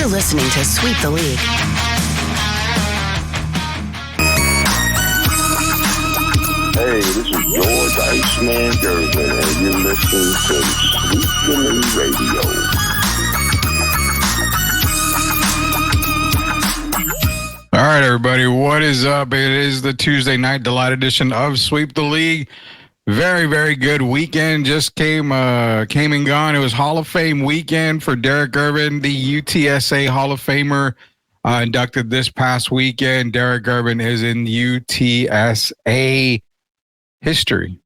You're listening to Sweep the League. Hey, this is George Iceman Gervin, and you're listening to Sweep the League Radio. All right, everybody, what is up? It is the Tuesday night delight edition of Sweep the League. Very, very good weekend. Just came and gone. It was Hall of Fame weekend for Derek Irvin, the UTSA Hall of Famer, inducted this past weekend. Derek Irvin is in UTSA history,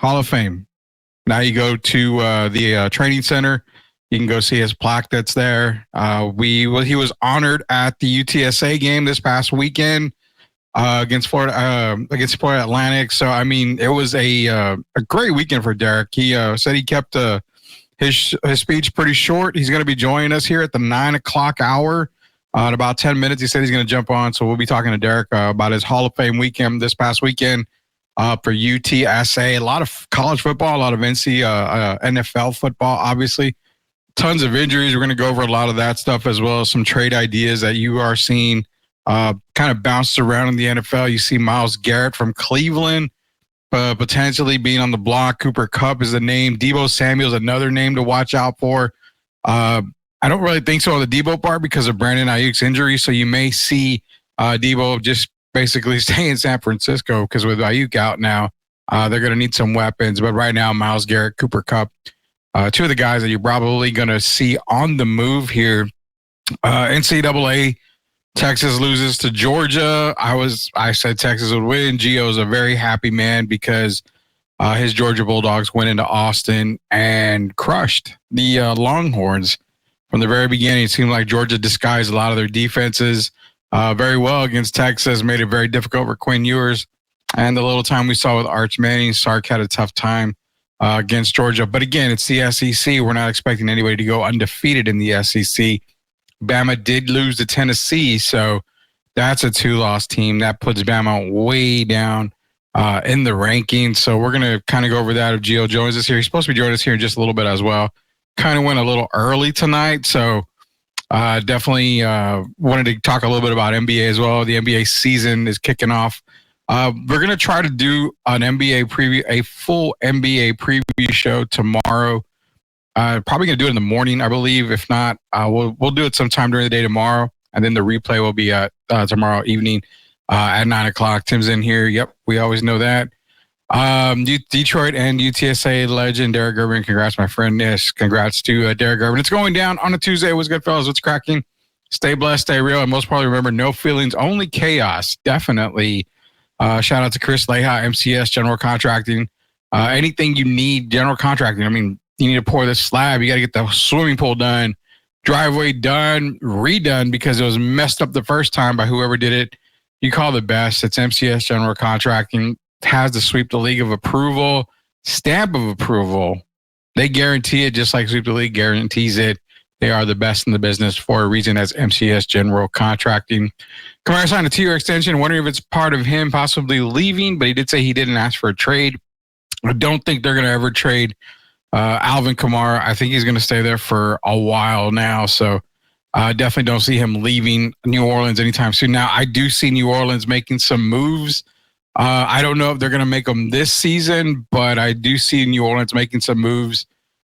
Hall of Fame. Now you go to the training center. You can go see his plaque that's there. He was honored at the UTSA game this past weekend against Florida Atlantic. So I mean, it was a great weekend for Derek. He said he kept his speech pretty short. He's going to be joining us here at the 9 o'clock hour in about 10 minutes. He said he's going to jump on, so we'll be talking to Derek about his Hall of Fame weekend this past weekend for UTSA. A lot of college football, a lot of NFL football, obviously. Tons of injuries. We're going to go over a lot of that stuff as well as some trade ideas that you are seeing kind of bounced around in the NFL. You see Myles Garrett from Cleveland potentially being on the block. Cooper Kupp is a name. Deebo Samuel's another name to watch out for. I don't really think so on the Deebo part because of Brandon Ayuk's injury. So you may see Deebo just basically stay in San Francisco because with Ayuk out now, they're going to need some weapons. But right now, Myles Garrett, Cooper Kupp, two of the guys that you're probably going to see on the move here. NCAA, Texas loses to Georgia. I said Texas would win. Gio's a very happy man because his Georgia Bulldogs went into Austin and crushed the Longhorns. From the very beginning, it seemed like Georgia disguised a lot of their defenses very well against Texas, made it very difficult for Quinn Ewers. And the little time we saw with Arch Manning, Sark had a tough time against Georgia. But again, it's the SEC. We're not expecting anybody to go undefeated in the SEC. Bama did lose to Tennessee, so that's a 2-loss team. That puts Bama way down in the rankings. So we're going to kind of go over that if Gio joins us here. He's supposed to be joining us here in just a little bit as well. Kind of went a little early tonight, so definitely wanted to talk a little bit about NBA as well. The NBA season is kicking off. We're going to try to do an NBA preview, a full NBA preview show tomorrow. Probably going to do it in the morning, I believe. If not, we'll do it sometime during the day tomorrow. And then the replay will be tomorrow evening at 9 o'clock. Tim's in here. Yep, we always know that. Detroit and UTSA legend Derek Irvin. Congrats, my friend. Yes, congrats to Derek Irvin. It's going down on a Tuesday. What's good, fellas? What's cracking? Stay blessed, stay real. And most probably remember, no feelings, only chaos. Definitely. Shout out to Chris Leha, MCS, General Contracting. Anything you need, General Contracting. I mean, you need to pour this slab. You got to get the swimming pool done, driveway done, redone because it was messed up the first time by whoever did it. You call the best. It's MCS General Contracting. It has the Sweep the League of approval, stamp of approval. They guarantee it just like Sweep the League guarantees it. They are the best in the business for a reason as MCS General Contracting. Kamara signed a 2-year extension. Wondering if it's part of him possibly leaving, but he did say he didn't ask for a trade. I don't think they're going to ever trade Alvin Kamara. I think he's going to stay there for a while now. So definitely don't see him leaving New Orleans anytime soon. Now, I do see New Orleans making some moves. I don't know if they're going to make them this season, but I do see New Orleans making some moves.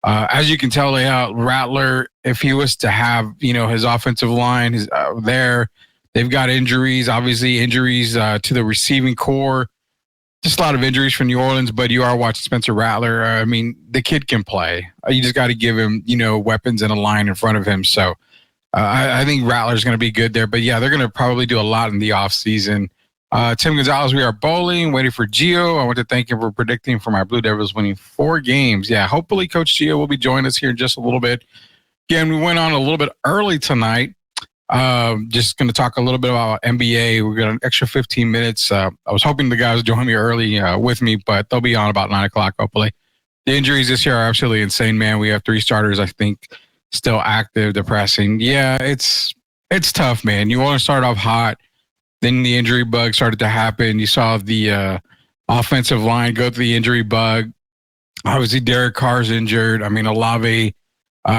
As you can tell, Rattler, if he was to have, his offensive line is there, they've got injuries, obviously injuries to the receiving core. Just a lot of injuries for New Orleans, but you are watching Spencer Rattler. I mean, the kid can play. You just got to give him, weapons and a line in front of him. So I think Rattler's going to be good there. But, yeah, they're going to probably do a lot in the offseason. Tim Gonzalez, we are bowling, waiting for Gio. I want to thank him for predicting for my Blue Devils winning 4 games. Yeah, hopefully Coach Gio will be joining us here in just a little bit. Again, we went on a little bit early tonight. Just going to talk a little bit about NBA. We've got an extra 15 minutes. I was hoping the guys would join me early with me, but they'll be on about 9 o'clock, hopefully. The injuries this year are absolutely insane, man. We have 3 starters, I think, still active, depressing. Yeah, it's tough, man. You want to start off hot. Then the injury bug started to happen. You saw the offensive line go through the injury bug. Obviously, Derek Carr's injured. I mean, Olave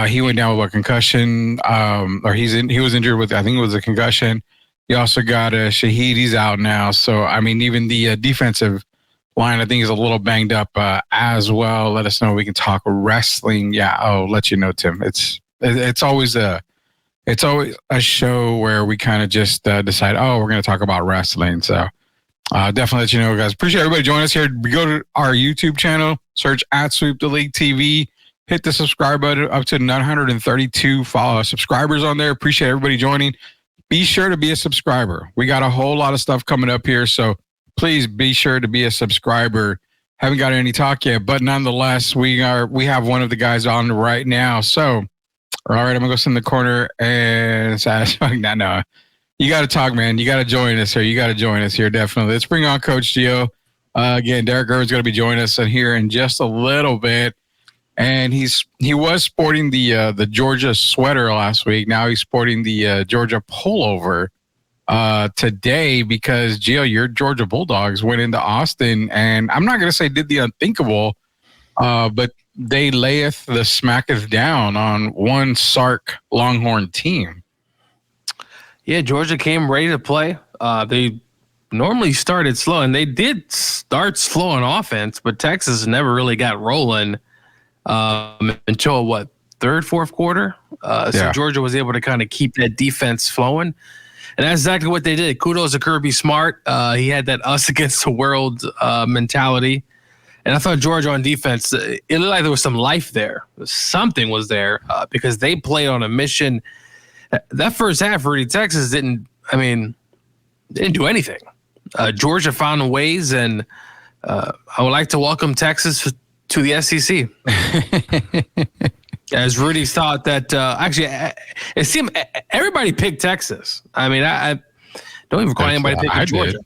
He went down with a concussion, or he was injured with, I think it was a concussion. You also got Shaheed. He's out now. So, I mean, even the defensive line, I think, is a little banged up as well. Let us know. We can talk wrestling. Yeah, I'll let you know, Tim. It's always a show where we kind of just decide, oh, we're going to talk about wrestling. So definitely let you know, guys. Appreciate everybody joining us here. We go to our YouTube channel, search at Sweep the League TV. Hit the subscribe button, up to 932 subscribers on there. Appreciate everybody joining. Be sure to be a subscriber. We got a whole lot of stuff coming up here, so please be sure to be a subscriber. Haven't got any talk yet, but nonetheless, we have one of the guys on right now. So, all right, I'm gonna go sit in the corner and no. You got to talk, man. You got to join us here. Definitely. Let's bring on Coach Gio. Again, Derek Irvin's going to be joining us in here in just a little bit. And he was sporting the Georgia sweater last week. Now he's sporting the Georgia pullover today because, Gio, your Georgia Bulldogs went into Austin, and I'm not going to say did the unthinkable, but they layeth the smacketh down on one Sark Longhorn team. Yeah, Georgia came ready to play. They normally started slow, and they did start slow on offense, but Texas never really got rolling until third, fourth quarter. So Georgia was able to kind of keep that defense flowing, and that's exactly what they did. Kudos to Kirby Smart. He had that us against the world mentality, and I thought Georgia on defense, it looked like there was some life there. Something was there because they played on a mission. That first half, Rudy, Texas didn't do anything. Georgia found ways, and I would like to welcome Texas to the SEC. As Rudy thought that, actually, it seemed everybody picked Texas. I mean, I don't even recall anybody picking Georgia. Did.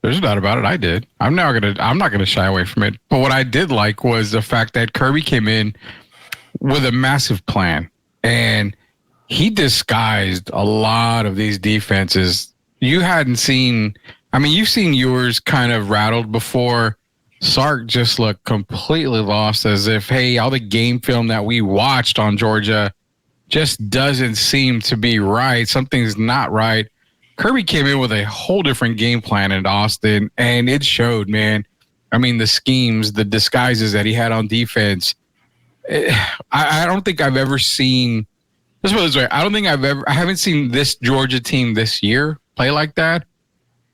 There's no doubt about it. I did. I'm not gonna shy away from it. But what I did like was the fact that Kirby came in with a massive plan, and he disguised a lot of these defenses. You hadn't seen, you've seen yours kind of rattled before. Sark just looked completely lost, as if, hey, all the game film that we watched on Georgia just doesn't seem to be right. Something's not right. Kirby came in with a whole different game plan in Austin, and it showed, man. The schemes, the disguises that he had on defense. I don't think I've ever seen, let's put it this way, I haven't seen this Georgia team this year play like that.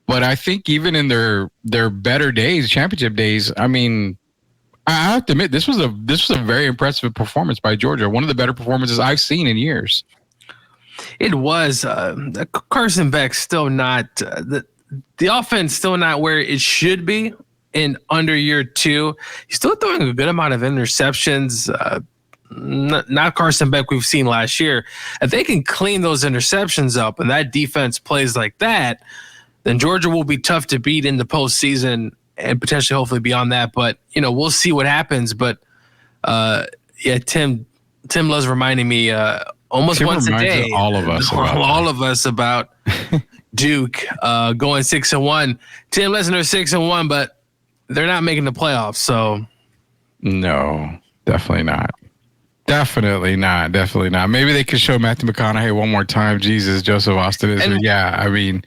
But I think even in their better days, championship days, I have to admit this was a very impressive performance by Georgia. One of the better performances I've seen in years. It was. Carson Beck's still not the offense still not where it should be in under year two. He's still throwing a good amount of interceptions. Not Carson Beck we've seen last year. If they can clean those interceptions up and that defense plays like that, then Georgia will be tough to beat in the postseason and potentially, hopefully, beyond that. But we'll see what happens. But Tim loves reminding me almost Tim once a day, all of us about Duke going 6-1. Tim listen, they're 6-1, but they're not making the playoffs. So no, definitely not. Definitely not. Maybe they could show Matthew McConaughey one more time. Jesus, Joseph Austin is.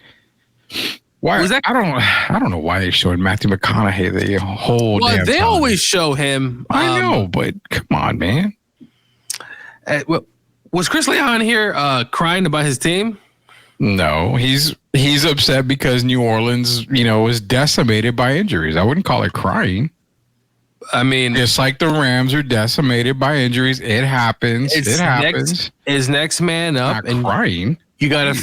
Why? I don't know why they showed Matthew McConaughey the whole damn they time. always show him. I know, but come on, man. Was Chris Leon here crying about his team? No, he's upset because New Orleans, was decimated by injuries. I wouldn't call it crying. Just like the Rams are decimated by injuries, it happens. It happens. His next man up, not and crying. You gotta.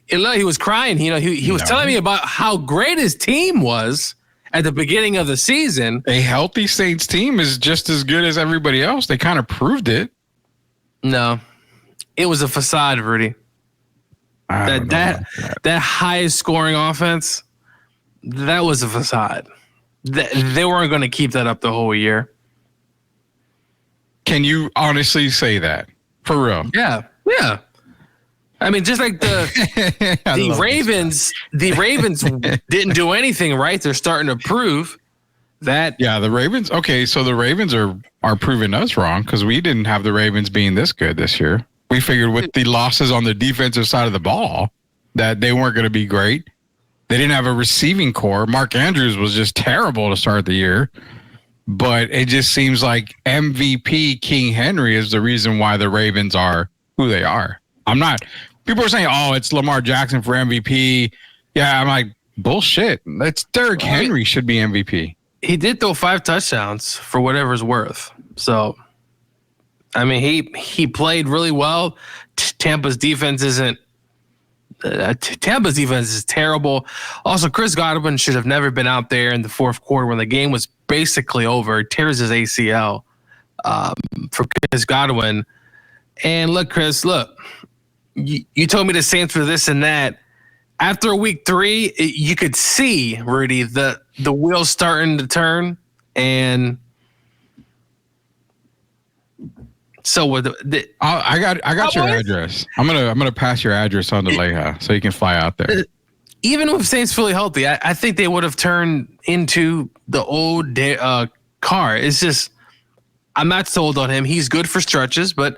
He was crying. He was telling me about how great his team was at the beginning of the season. A healthy Saints team is just as good as everybody else. They kind of proved it. No, it was a facade, Rudy. That highest scoring offense, that was a facade. They weren't going to keep that up the whole year. Can you honestly say that? For real? Yeah. Just like the Ravens didn't do anything right. They're starting to prove. The Ravens. Okay, so the Ravens are proving us wrong because we didn't have the Ravens being this good this year. We figured with the losses on the defensive side of the ball that they weren't going to be great. They didn't have a receiving core. Mark Andrews was just terrible to start the year. But it just seems like MVP King Henry is the reason why the Ravens are who they are. People are saying, oh, it's Lamar Jackson for MVP. Yeah, I'm like, bullshit. That's Derrick Henry should be MVP. He did throw 5 touchdowns for whatever's worth. So, I mean, he played really well. Tampa's defense isn't. Tampa's defense is terrible. Also, Chris Godwin should have never been out there in the fourth quarter when the game was basically over. He tears his ACL for Chris Godwin. And look, Chris, you told me the Saints were this and that. After week 3, you could see, Rudy, the wheels starting to turn. And so with I got your address. I'm gonna pass your address on to Leha so you can fly out there. Even with Saints fully healthy, I think they would have turned into the old Carr. It's just I'm not sold on him. He's good for stretches, but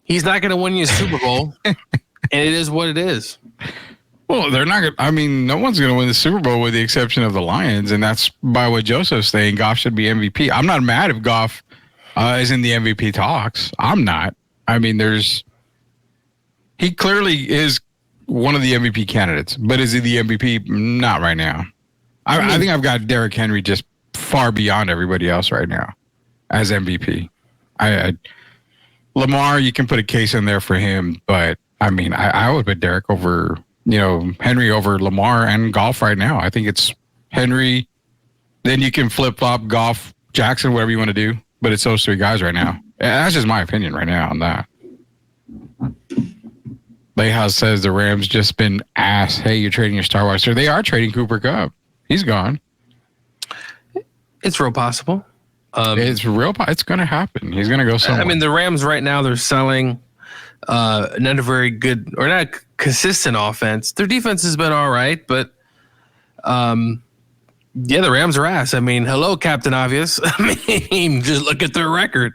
he's not going to win you a Super Bowl, and it is what it is. Well, they're not going to. I mean, no one's going to win the Super Bowl with the exception of the Lions, and that's by what Joseph's saying. Goff should be MVP. I'm not mad if Goff is in the MVP talks. I'm not. I mean, he clearly is one of the MVP candidates, but is he the MVP? Not right now. I think I've got Derrick Henry just far beyond everybody else right now as MVP. Lamar, you can put a case in there for him, but I mean, I would put Derrick over, Henry over Lamar and Goff right now. I think it's Henry. Then you can flip flop Goff, Jackson, whatever you want to do, but it's those 3 guys right now. That's just my opinion right now on that. Leha says the Rams just been asked, hey, you're trading your star wide receiver. They are trading Cooper Kupp. He's gone. It's real possible. It's going to happen. He's going to go somewhere. I mean, the Rams right now, they're selling not a very good or not consistent offense. Their defense has been all right, but the Rams are ass. I mean, hello, Captain Obvious. I mean, just look at their record.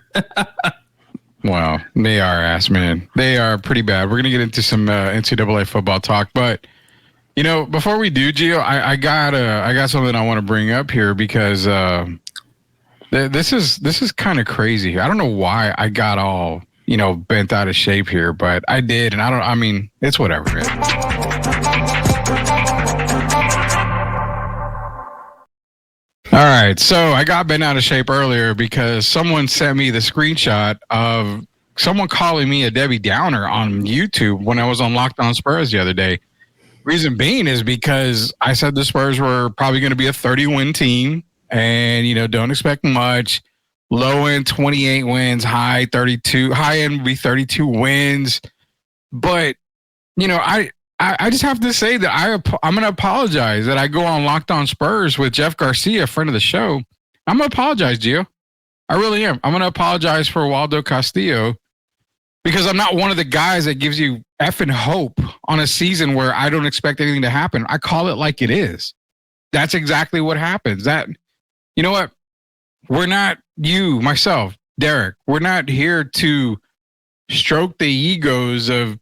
Wow, they are ass, man. They are pretty bad. We're going to get into some NCAA football talk, but before we do, Gio, I got something I want to bring up here because this is kind of crazy. I don't know why I got all bent out of shape here, but I did, and I mean, it's whatever. All right, so I got bent out of shape earlier because someone sent me the screenshot of someone calling me a Debbie Downer on YouTube when I was on Locked On Spurs the other day. Reason being is because I said the Spurs were probably going to be a 30-win team and, don't expect much. Low end 28 wins, high 32, high end would be 32 wins. But, I just have to say that I'm going to apologize that I go on Locked On Spurs with Jeff Garcia, friend of the show. I'm going to apologize, Gio. I really am. I'm going to apologize for Waldo Castillo because I'm not one of the guys that gives you effing hope on a season where I don't expect anything to happen. I call it like it is. That's exactly what happens. You know what? We're not myself, Derek. We're not here to stroke the egos of,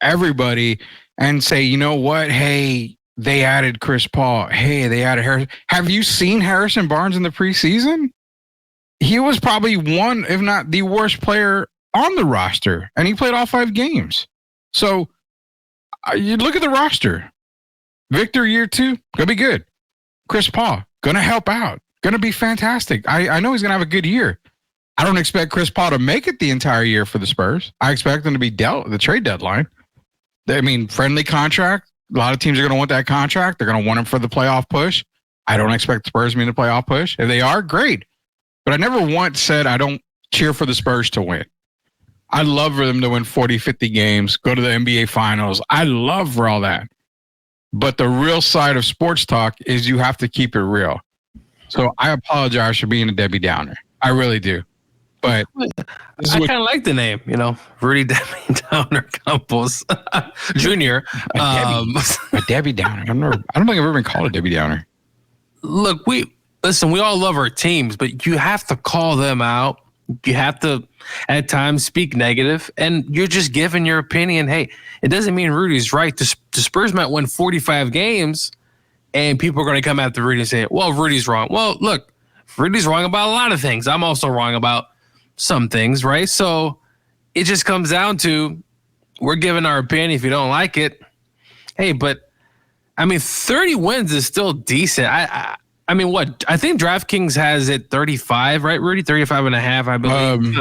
everybody and say, you know what? Hey, they added Chris Paul. Hey, they added Harrison. Have you seen Harrison Barnes in the preseason? He was probably one, if not the worst player on the roster, and he played all 5 games. So you look at the roster. Victor, year 2, gonna be good. Chris Paul, gonna help out. Gonna be fantastic. I know he's gonna have a good year. I don't expect Chris Paul to make it the entire year for the Spurs. I expect them to be dealt at the trade deadline. I mean, friendly contract. A lot of teams are going to want that contract. They're going to want him for the playoff push. I don't expect the Spurs to be in the playoff push. If they are, great. But I never once said I don't cheer for the Spurs to win. I love for them to win 40, 50 games, go to the NBA Finals. I love for all that. But the real side of sports talk is you have to keep it real. So I apologize for being a Debbie Downer. I really do. But I kind of like the name, Rudy Debbie Downer Campos Jr. A Debbie Downer. I don't think I've ever been called a Debbie Downer. Look, we listen, we all love our teams, but you have to call them out. You have to, at times, speak negative, and you're just giving your opinion. Hey, it doesn't mean Rudy's right. The Spurs might win 45 games, and people are going to come after Rudy and say, well, Rudy's wrong. Well, look, Rudy's wrong about a lot of things. I'm also wrong about some things, right? So it just comes down to we're giving our opinion. If you don't like it, hey, but, I mean, 30 wins is still decent. I mean, what? I think DraftKings has it 35, right, Rudy? 35 and a half, I believe.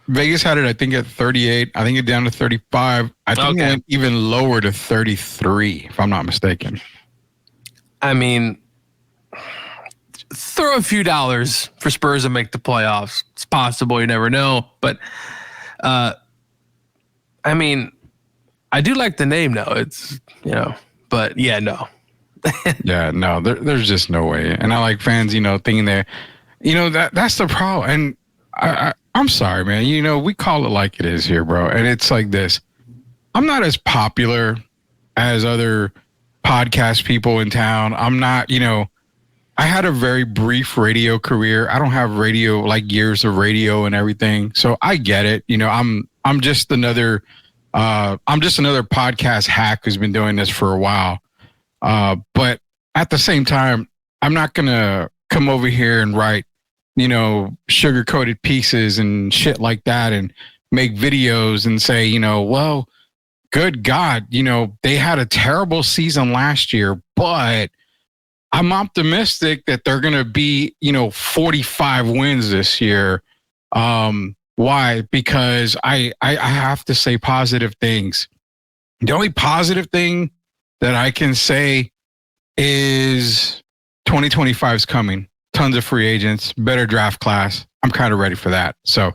Vegas had it, I think, at 38. I think it down to 35. I think it went even lower to 33, if I'm not mistaken. I mean, throw a few dollars for Spurs to make the playoffs. It's possible. You never know. But, I mean, I do like the name, though. It's, but, yeah, no. Yeah, no, there's just no way. And I like fans, thinking that, that's the problem. And I'm sorry, man. We call it like it is here, bro. And it's like this. I'm not as popular as other podcast people in town. I'm not, I had a very brief radio career. I don't have radio, like years of radio and everything. So I get it. I'm just another podcast hack who's been doing this for a while. But at the same time, I'm not going to come over here and write, sugar-coated pieces and shit like that and make videos and say, well, good God, they had a terrible season last year, but I'm optimistic that they're going to be, 45 wins this year. Why? Because I have to say positive things. The only positive thing that I can say is 2025 is coming. Tons of free agents, better draft class. I'm kind of ready for that. So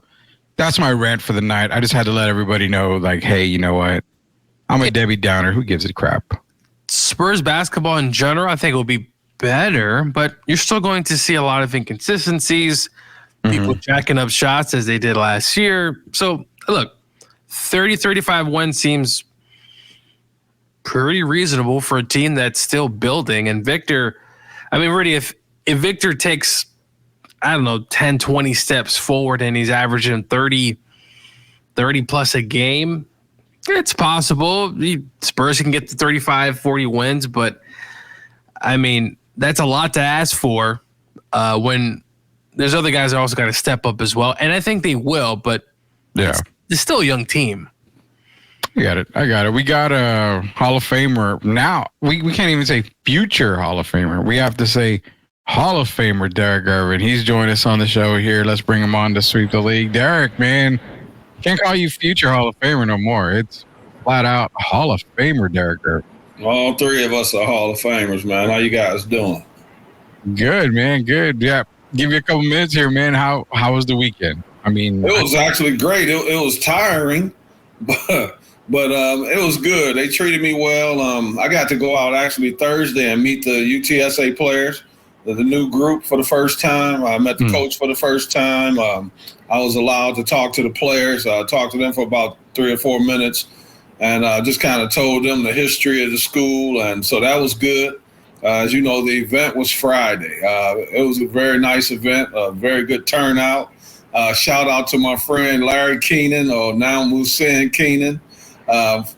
that's my rant for the night. I just had to let everybody know, like, hey, you know what? I'm a Debbie Downer. Who gives a crap? Spurs basketball in general, I think, will be better, but you're still going to see a lot of inconsistencies, people jacking up shots as they did last year. So, look, 35 wins seems pretty reasonable for a team that's still building. And Victor, I mean, really, if Victor takes, 10, 20 steps forward and he's averaging 30 plus a game, it's possible. Spurs can get to 35, 40 wins, but I mean, that's a lot to ask for when there's other guys that also got to step up as well. And I think they will, but it's still a young team. I got it. We got a Hall of Famer. Now, we can't even say future Hall of Famer. We have to say Hall of Famer Derek Irvin. He's joined us on the show here. Let's bring him on to sweep the league. Derek, man, can't call you future Hall of Famer no more. It's flat out Hall of Famer Derek Irvin. All three of us are Hall of Famers, man. How you guys doing? Good, man. Good. Yeah. Give you a couple minutes here, man. How was the weekend? I mean, it was actually great. It was tiring, but it was good. They treated me well. I got to go out actually Thursday and meet the UTSA players, the new group for the first time. I met the coach for the first time. I was allowed to talk to the players. I talked to them for about 3 or 4 minutes and just kind of told them the history of the school. And so that was good. As you know, the event was Friday. It was a very nice event, a very good turnout. Shout out to my friend Larry Keenan, or now Musin Keenan,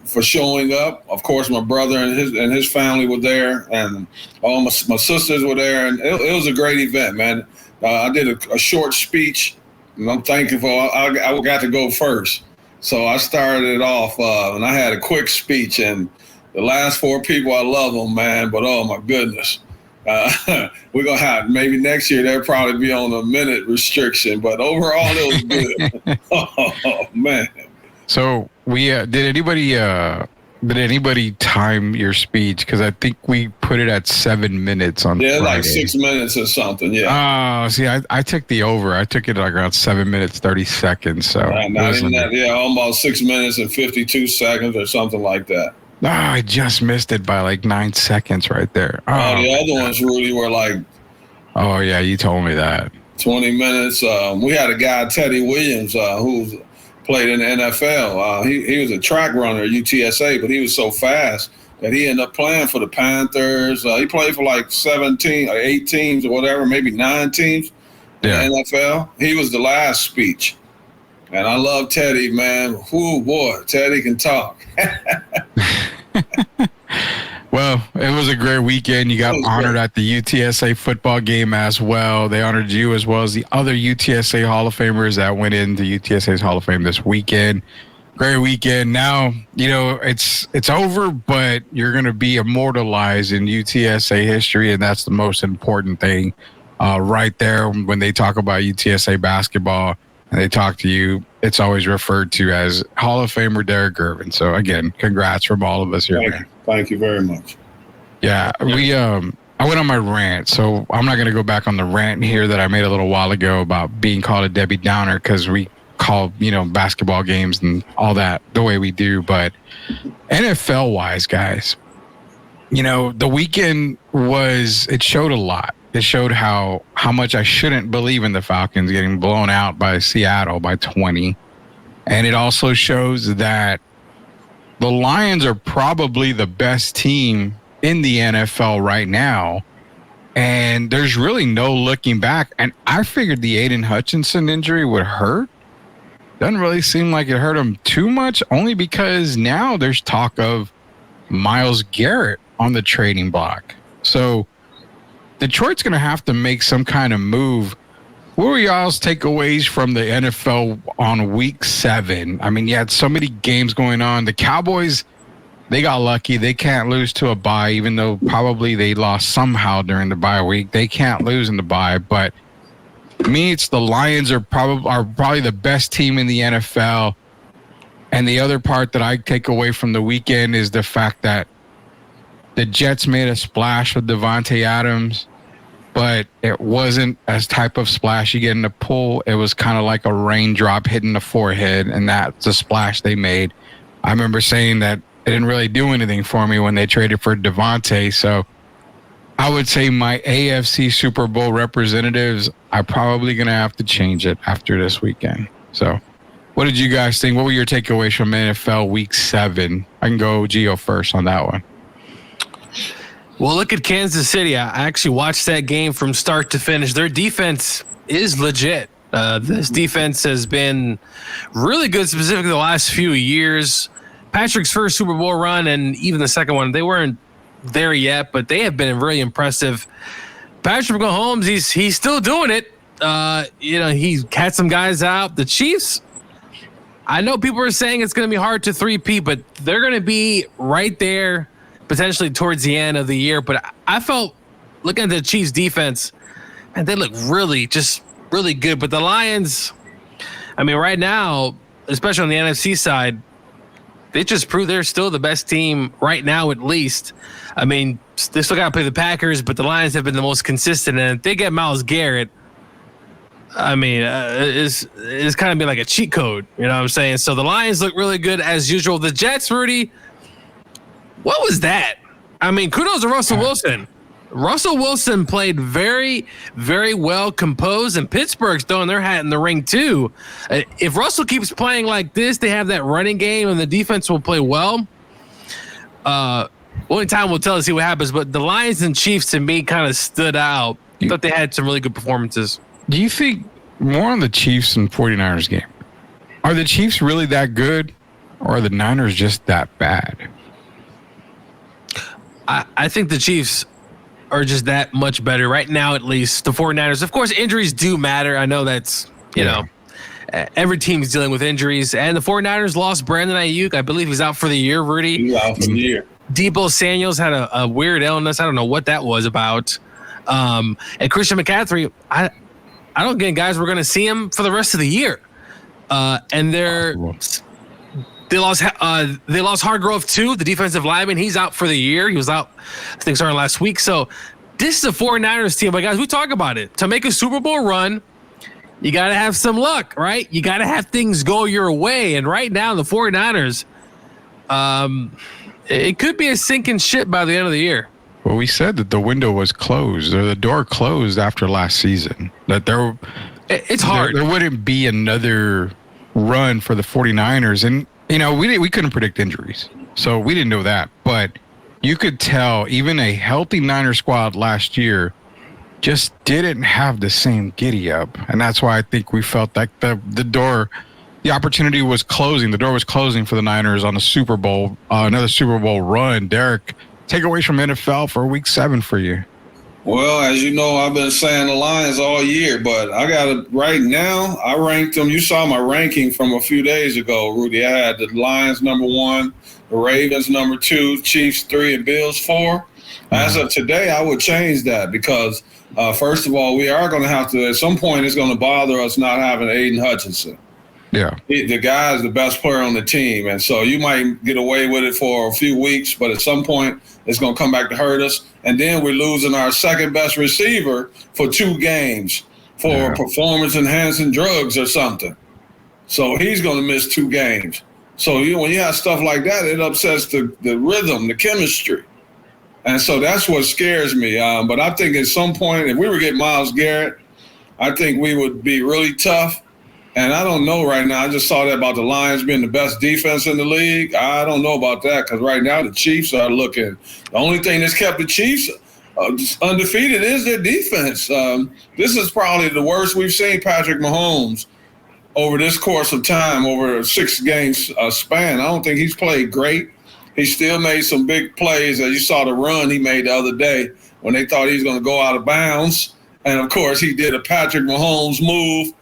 for showing up. Of course, my brother and his family were there, and all my sisters were there, and it was a great event, man. I did a short speech, and I'm thankful I got to go first. So I started it off, and I had a quick speech, and the last 4 people, I love them, man, but oh my goodness. We're going to have, maybe next year, they'll probably be on a minute restriction, but overall, it was good. Oh, man. So did anybody time your speech? Because I think we put it at 7 minutes on Friday. Like 6 minutes or something. Yeah. Oh, see, I took the over. I took it like around 7 minutes 30 seconds. So not even that. Yeah, almost 6 minutes and 52 seconds or something like that. Oh, I just missed it by like 9 seconds right there. Oh, the other ones really were like. Oh yeah, you told me that. 20 minutes. We had a guy, Teddy Williams, who's played in the NFL. He was a track runner at UTSA, but he was so fast that he ended up playing for the Panthers. He played for like 17 or 8 teams or whatever, maybe 9 teams in the NFL. He was the last speech. And I love Teddy, man. Whoo, boy, Teddy can talk. Well, it was a great weekend. You got honored at the UTSA football game as well. They honored you as well as the other UTSA Hall of Famers that went into UTSA's Hall of Fame this weekend. Great weekend. Now, it's over, but you're going to be immortalized in UTSA history, and that's the most important thing right there. When they talk about UTSA basketball and they talk to you, it's always referred to as Hall of Famer Derek Irvin. So, again, congrats from all of us here, man. Thank you very much. Yeah, I went on my rant, so I'm not going to go back on the rant here that I made a little while ago about being called a Debbie Downer because we call, basketball games and all that the way we do. But NFL-wise, guys, the weekend it showed a lot. It showed how much I shouldn't believe in the Falcons getting blown out by Seattle by 20. And it also shows that the Lions are probably the best team in the NFL right now. And there's really no looking back. And I figured the Aiden Hutchinson injury would hurt. Doesn't really seem like it hurt him too much, only because now there's talk of Myles Garrett on the trading block. So Detroit's going to have to make some kind of move. What were y'all's takeaways from the NFL on week 7? I mean, you had so many games going on. The Cowboys, they got lucky. They can't lose to a bye, even though probably they lost somehow during the bye week. They can't lose in the bye. But to me, it's the Lions are probably the best team in the NFL. And the other part that I take away from the weekend is the fact that the Jets made a splash with Devontae Adams, but it wasn't as type of splash you get in the pool. It was kind of like a raindrop hitting the forehead, and that's the splash they made. I remember saying that it didn't really do anything for me when they traded for Devontae. So I would say my AFC Super Bowl representatives are probably going to have to change it after this weekend. So what did you guys think? What were your takeaways from NFL Week 7? I can go Gio first on that one. Well, look at Kansas City. I actually watched that game from start to finish. Their defense is legit. This defense has been really good, specifically the last few years. Patrick's first Super Bowl run and even the second one, they weren't there yet, but they have been very impressive. Patrick Mahomes, he's still doing it. He had some guys out. The Chiefs, I know people are saying it's going to be hard to 3-peat, but they're going to be right there potentially towards the end of the year. But I felt, looking at the Chiefs defense, and they look really good. But the Lions, I mean, right now, especially on the NFC side, they just proved they're still the best team right now, at least. I mean, they still got to play the Packers, but the Lions have been the most consistent. And if they get Myles Garrett, I mean, it's kind of been like a cheat code. You know what I'm saying? So the Lions look really good as usual. The Jets, Rudy, what was that? I mean, kudos to Russell Wilson. Russell Wilson played very, very well composed, and Pittsburgh's throwing their hat in the ring too. If Russell keeps playing like this, they have that running game, and the defense will play well. Only time will tell to see what happens, but the Lions and Chiefs, to me, kind of stood out. I thought they had some really good performances. Do you think, more on the Chiefs and 49ers game, are the Chiefs really that good, or are the Niners just that bad? I think the Chiefs are just that much better right now, at least. The 49ers, of course, injuries do matter. I know that's, every team's dealing with injuries. And the 49ers lost Brandon Ayuk. I believe he's out for the year, Rudy. He's out for the year. Debo Samuels had a weird illness. I don't know what that was about. And Christian McCaffrey, I don't think guys we're going to see him for the rest of the year. And they lost Hargrove too, the defensive lineman. He's out for the year. He was out, I think, starting last week. So this is a 49ers team. But guys, we talk about it. To make a Super Bowl run, you got to have some luck, right? You got to have things go your way. And right now, the 49ers, it could be a sinking ship by the end of the year. Well, we said that the window was closed, or the door closed after last season. That it's hard. There wouldn't be another run for the 49ers. And we couldn't predict injuries, so we didn't know that. But you could tell even a healthy Niner squad last year just didn't have the same giddy up. And that's why I think we felt like the opportunity was closing. The door was closing for the Niners on a Super Bowl, another Super Bowl run. Derek, takeaways from NFL for week 7 for you. Well, as you know, I've been saying the Lions all year, but I got it right now. I ranked them. You saw my ranking from a few days ago, Rudy. I had the Lions number 1, the Ravens number 2, Chiefs 3, and Bills 4. As of today, I would change that because, first of all, we are going to have to, at some point, it's going to bother us not having Aiden Hutchinson. Yeah. The guy is the best player on the team. And so you might get away with it for a few weeks, but at some point it's going to come back to hurt us. And then we're losing our second best receiver for 2 games for performance enhancing drugs or something. So he's going to miss 2 games. So when you have stuff like that, it upsets the rhythm, the chemistry. And so that's what scares me. But I think at some point, if we were getting Myles Garrett, I think we would be really tough. And I don't know right now. I just saw that about the Lions being the best defense in the league. I don't know about that because right now the Chiefs are looking. The only thing that's kept the Chiefs undefeated is their defense. This is probably the worst we've seen Patrick Mahomes over this course of time, over a 6-game span. I don't think he's played great. He still made some big plays. As you saw the run he made the other day when they thought he was going to go out of bounds. And, of course, he did a Patrick Mahomes move.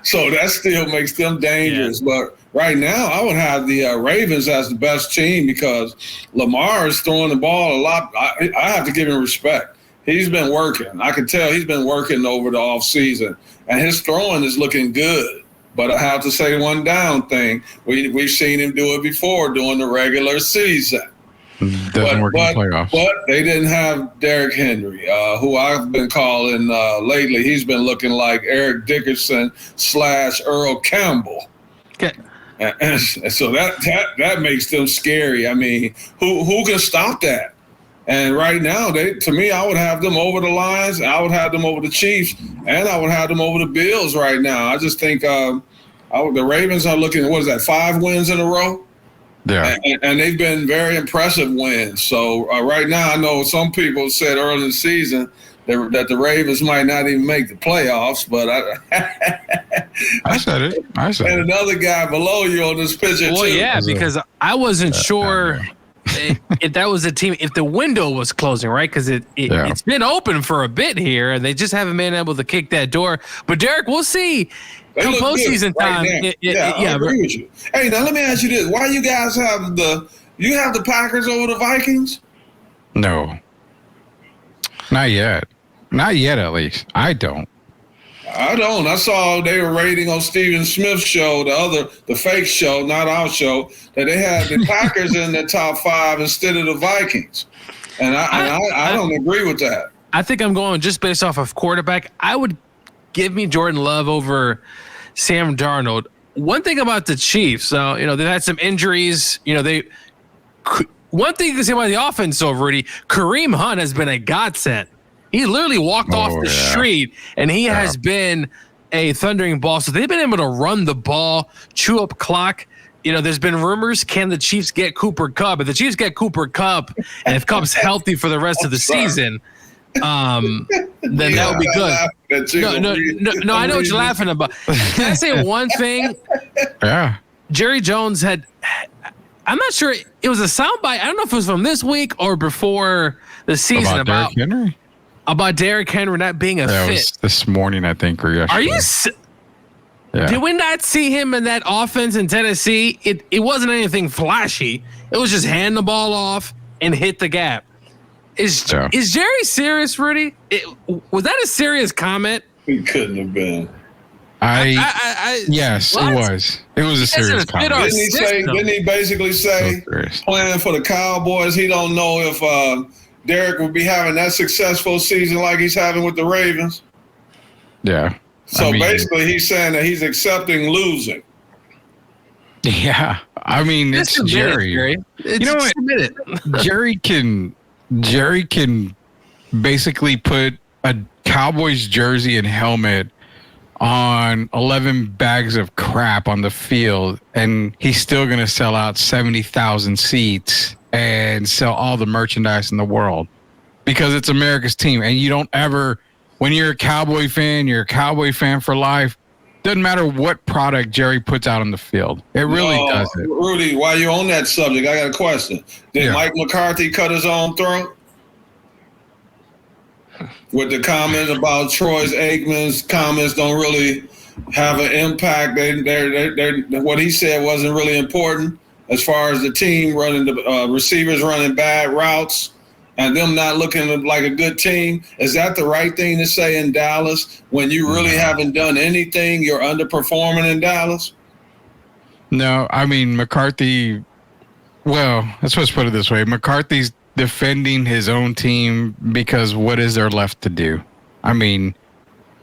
So that still makes them dangerous. Yeah. But right now, I would have the Ravens as the best team because Lamar is throwing the ball a lot. I have to give him respect. He's been working. I can tell he's been working over the offseason. And his throwing is looking good. But I have to say one down thing. We've seen him do it before during the regular season. Doesn't work in the playoffs. But they didn't have Derrick Henry, who I've been calling lately. He's been looking like Eric Dickerson / Earl Campbell. Okay. And so that makes them scary. I mean, who can stop that? And right now, to me, I would have them over the Lions. I would have them over the Chiefs, and I would have them over the Bills right now. I just think the Ravens are looking, 5 wins in a row? Yeah. And they've been very impressive wins. So right now, I know some people said early in the season that the Ravens might not even make the playoffs, but I said it. And another guy below you on this picture, too. Well, yeah, because I wasn't sure if that was a team, if the window was closing, right? Because it's been open for a bit here, and they just haven't been able to kick that door. But, Derek, we'll see. Come postseason time. Right I agree with you. Hey, now let me ask you this: why you guys have the Packers over the Vikings? No, not yet. Not yet, at least. I don't. I saw they were rating on Stephen Smith's show, the fake show, not our show, that they had the Packers in the top 5 instead of the Vikings, and I don't agree with that. I think I'm going just based off of quarterback. I would give me Jordan Love over Sam Darnold. One thing about the Chiefs, they've had some injuries. One thing you can say about the offense, though, Rudy, Kareem Hunt has been a godsend. He literally walked off the street, and he has been a thundering ball. So they've been able to run the ball, chew up clock. There's been rumors, can the Chiefs get Cooper Kupp? If the Chiefs get Cooper Kupp, and if Kupp's healthy for the rest of the season, then that would be good. No, I know what you're laughing about. Can I say one thing? Yeah. Jerry Jones I'm not sure, it was a soundbite. I don't know if it was from this week or before the season about Derrick Henry? About Derrick Henry not being a fit. It was this morning, I think, or yesterday. Are you? Yeah. Did we not see him in that offense in Tennessee? It wasn't anything flashy. It was just hand the ball off and hit the gap. Is Jerry serious, Rudy? Was that a serious comment? He couldn't have been. Yes, what? It was. It was a serious comment. Didn't he basically say, playing for the Cowboys, he don't know if Derek would be having that successful season like he's having with the Ravens? Yeah. So basically he's saying that he's accepting losing. Yeah. I mean, it's Jerry. You know what? Jerry can basically put a Cowboys jersey and helmet on 11 bags of crap on the field, and he's still going to sell out 70,000 seats and sell all the merchandise in the world because it's America's team. And you don't ever, when you're a Cowboy fan, you're a Cowboy fan for life. Doesn't matter what product Jerry puts out on the field. It really doesn't. Rudy, while you're on that subject, I got a question. Did Mike McCarthy cut his own throat? With the comments about Troy Aikman's comments don't really have an impact. What he said wasn't really important as far as the team running, the receivers running bad routes and them not looking like a good team. Is that the right thing to say in Dallas when you really haven't done anything? You're underperforming in Dallas? No, I mean, McCarthy, well, let's just put it this way. McCarthy's defending his own team because what is there left to do? I mean,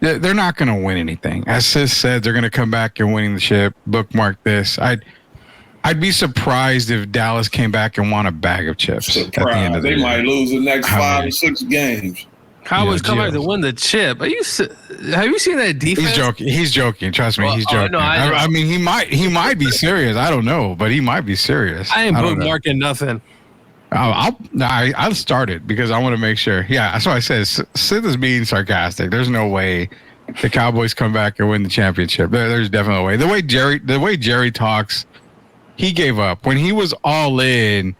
they're not going to win anything. As Sis said, they're going to come back and winning the ship. Bookmark this. I'd be surprised if Dallas came back and won a bag of chips. At the end of the they might lose the next 5 or 6 games. Cowboys come back to win the chip. Have you seen that defense? He's joking. Trust me, he's joking. No, I mean, he might be serious. I don't know, but he might be serious. I ain't bookmarking nothing. I'll start it because I want to make sure. Yeah, that's why I said Sid is being sarcastic. There's no way the Cowboys come back and win the championship. There's definitely a way. The way Jerry talks, he gave up when he was all in.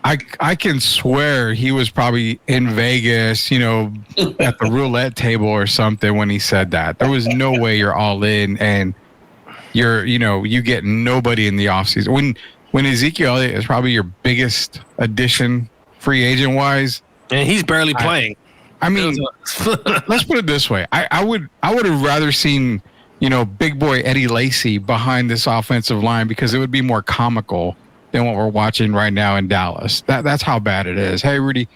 I can swear he was probably in Vegas, at the roulette table or something when he said that. There was no way you're all in and you get nobody in the offseason. When Ezekiel Elliott is probably your biggest addition free agent wise. And he's barely playing. I mean, let's put it this way. I would have rather seen, big boy Eddie Lacy behind this offensive line because it would be more comical than what we're watching right now in Dallas. That's how bad it is. Hey, Rudy,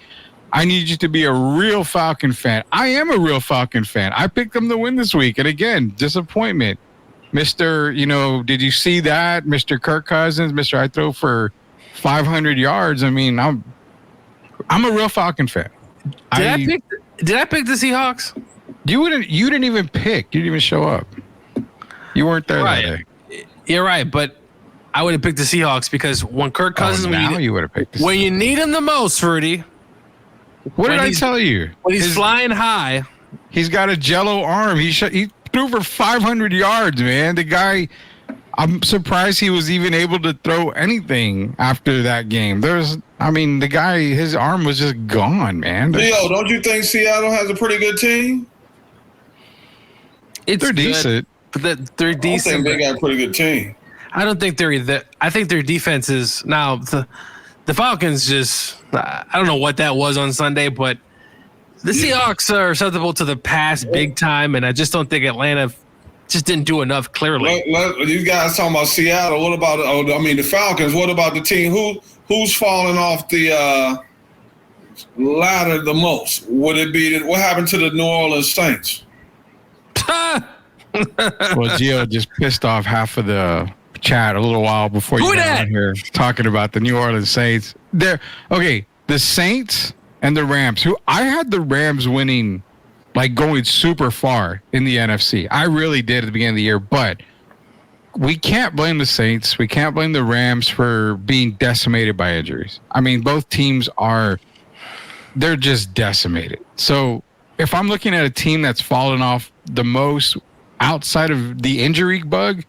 I need you to be a real Falcon fan. I am a real Falcon fan. I picked them to win this week. And again, disappointment. Mr., did you see that? Mr. Kirk Cousins, Mr. I throw for 500 yards. I mean, I'm a real Falcon fan. Did I pick the Seahawks? You didn't even pick. You didn't even show up. You weren't there that day. You're right, but I would have picked the Seahawks because when Kirk Cousins, you would have picked when you need him the most, Rudy. What did I tell you? When he's flying high, he's got a jello arm. He threw for 500 yards, man. The guy, I'm surprised he was even able to throw anything after that game. The guy, his arm was just gone, man. Leo, don't you think Seattle has a pretty good team? They're decent. They're decent. I think they got a pretty good team. I don't think they're that. I think their defense is now the Falcons just. I don't know what that was on Sunday, but the Seahawks are susceptible to the pass big time, and I just don't think Atlanta just didn't do enough. Clearly, you guys talking about Seattle. What about the Falcons? What about the team who's falling off the ladder the most? Would it be what happened to the New Orleans Saints? Well, Gio just pissed off half of the chat a little while before you got on here talking about the New Orleans Saints. The Saints and the Rams, who I had the Rams winning, like going super far in the NFC. I really did at the beginning of the year, but we can't blame the Saints. We can't blame the Rams for being decimated by injuries. I mean, both teams they're just decimated. So if I'm looking at a team that's fallen off the most outside of the injury bug,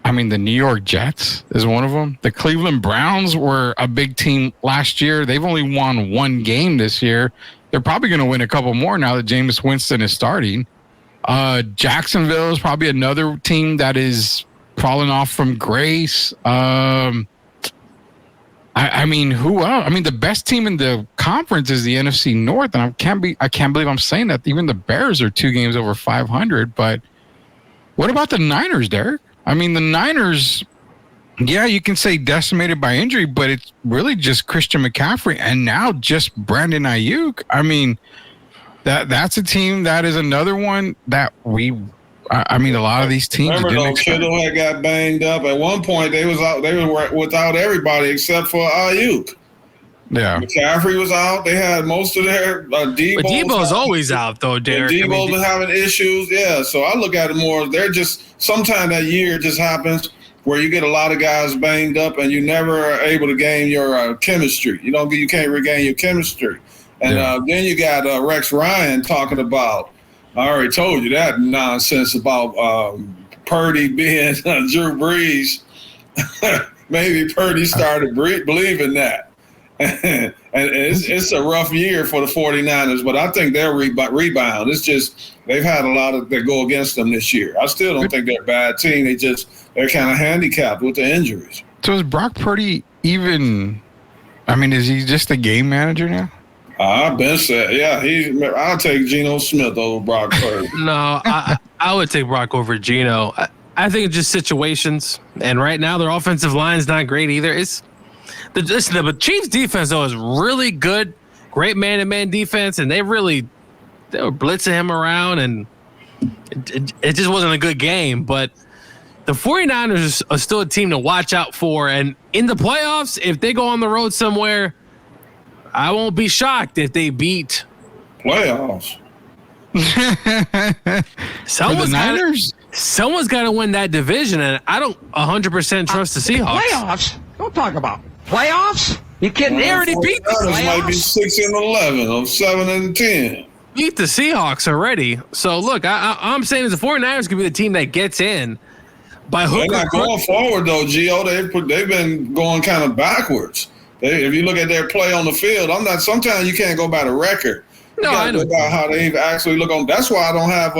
I mean, the New York Jets is one of them. The Cleveland Browns were a big team last year. They've only won one game this year. They're probably going to win a couple more now that Jameis Winston is starting. Jacksonville is probably another team that is falling off from grace. I mean, who else? I mean, the best team in the conference is the NFC North, and I can't believe I'm saying that. Even the Bears are 2 games over 500. But what about the Niners, Derek? I mean, the Niners, yeah, you can say decimated by injury, but it's really just Christian McCaffrey and now just Brandon Ayuk. I mean, that's a team that is another one that a lot of these teams. Remember, Kittle had got banged up. At one point, they were without everybody except for Ayuk. Yeah, McCaffrey was out. They had most of their Debo's. But Debo's always out though, Derek. Debo's been having issues. Yeah, so I look at it more. They're just sometimes that year just happens. where you get a lot of guys banged up and you never are able to gain your chemistry. You can't regain your chemistry. And then you got Rex Ryan talking about, I already told you that nonsense about Purdy being Drew Brees. Maybe Purdy started believing that. And it's a rough year for the 49ers, but I think they'll rebound. It's just they've had a lot of that go against them this year. I still don't think they're a bad team. They're kind of handicapped with the injuries. So is Brock Purdy even – I mean, is he just a game manager now? I've been said, yeah. I'll take Geno Smith over Brock Purdy. No, I would take Brock over Geno. I think it's just situations, and right now their offensive line is not great either. The Chiefs defense though is really good, great man-to-man defense, and they were blitzing him around, and it just wasn't a good game. But the 49ers are still a team to watch out for, and in the playoffs, if they go on the road somewhere, I won't be shocked if they beat playoffs. Someone's got to win that division, and I don't 100% trust the Seahawks. Playoffs? Don't talk about playoffs. You kidding? They already beat the playoffs. Might be 6-11 or 7-10. Beat the Seahawks already. So look, I'm saying is the 49ers could be the team that gets in by hook. They're not going forward though, Gio. They've been going kind of backwards. If you look at their play on the field, sometimes you can't go by the record. No, I know about how they actually look on. That's why I don't have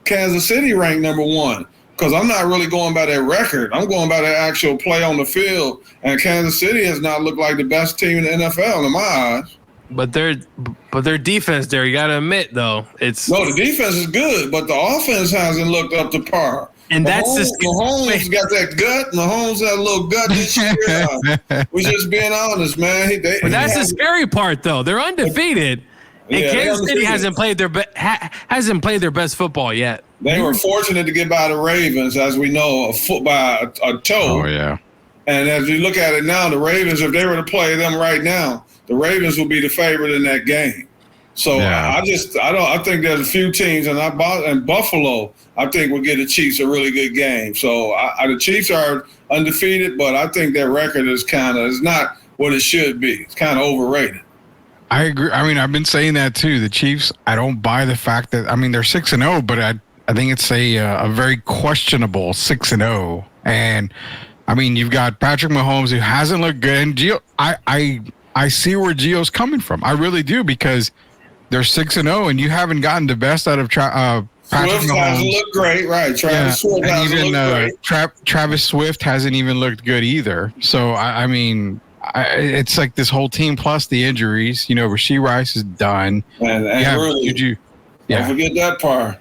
Kansas City ranked number 1, because I'm not really going by their record. I'm going by their actual play on the field. And Kansas City has not looked like the best team in the NFL in my eyes. But their defense there, you got to admit though, the defense is good, but the offense hasn't looked up to par. And Mahomes got that gut. Mahomes had a little gut this year. We're just being honest, man. But that's the scary part, though. They're undefeated. And Kansas City hasn't played their best football yet. They were fortunate to get by the Ravens, as we know, by a toe. Oh yeah. And as we look at it now, the Ravens, if they were to play them right now, the Ravens will be the favorite in that game. So I think there's a few teams, and Buffalo, I think will get the Chiefs a really good game. So the Chiefs are undefeated, but I think their record is not what it should be. It's kind of overrated. I agree. I mean, I've been saying that too. The Chiefs, I don't buy the fact that, I mean, they're 6-0, but I think it's a very questionable 6-0. And I mean, you've got Patrick Mahomes who hasn't looked good, and Gio. I see where Gio's coming from. I really do, because they're 6-0, and you haven't gotten the best out of Patrick Swift Mahomes. Hasn't looked great, right? Swift hasn't looked great. Travis Swift hasn't even looked good either. So I mean, it's like this whole team plus the injuries. Rashee Rice is done. And really, don't forget that part.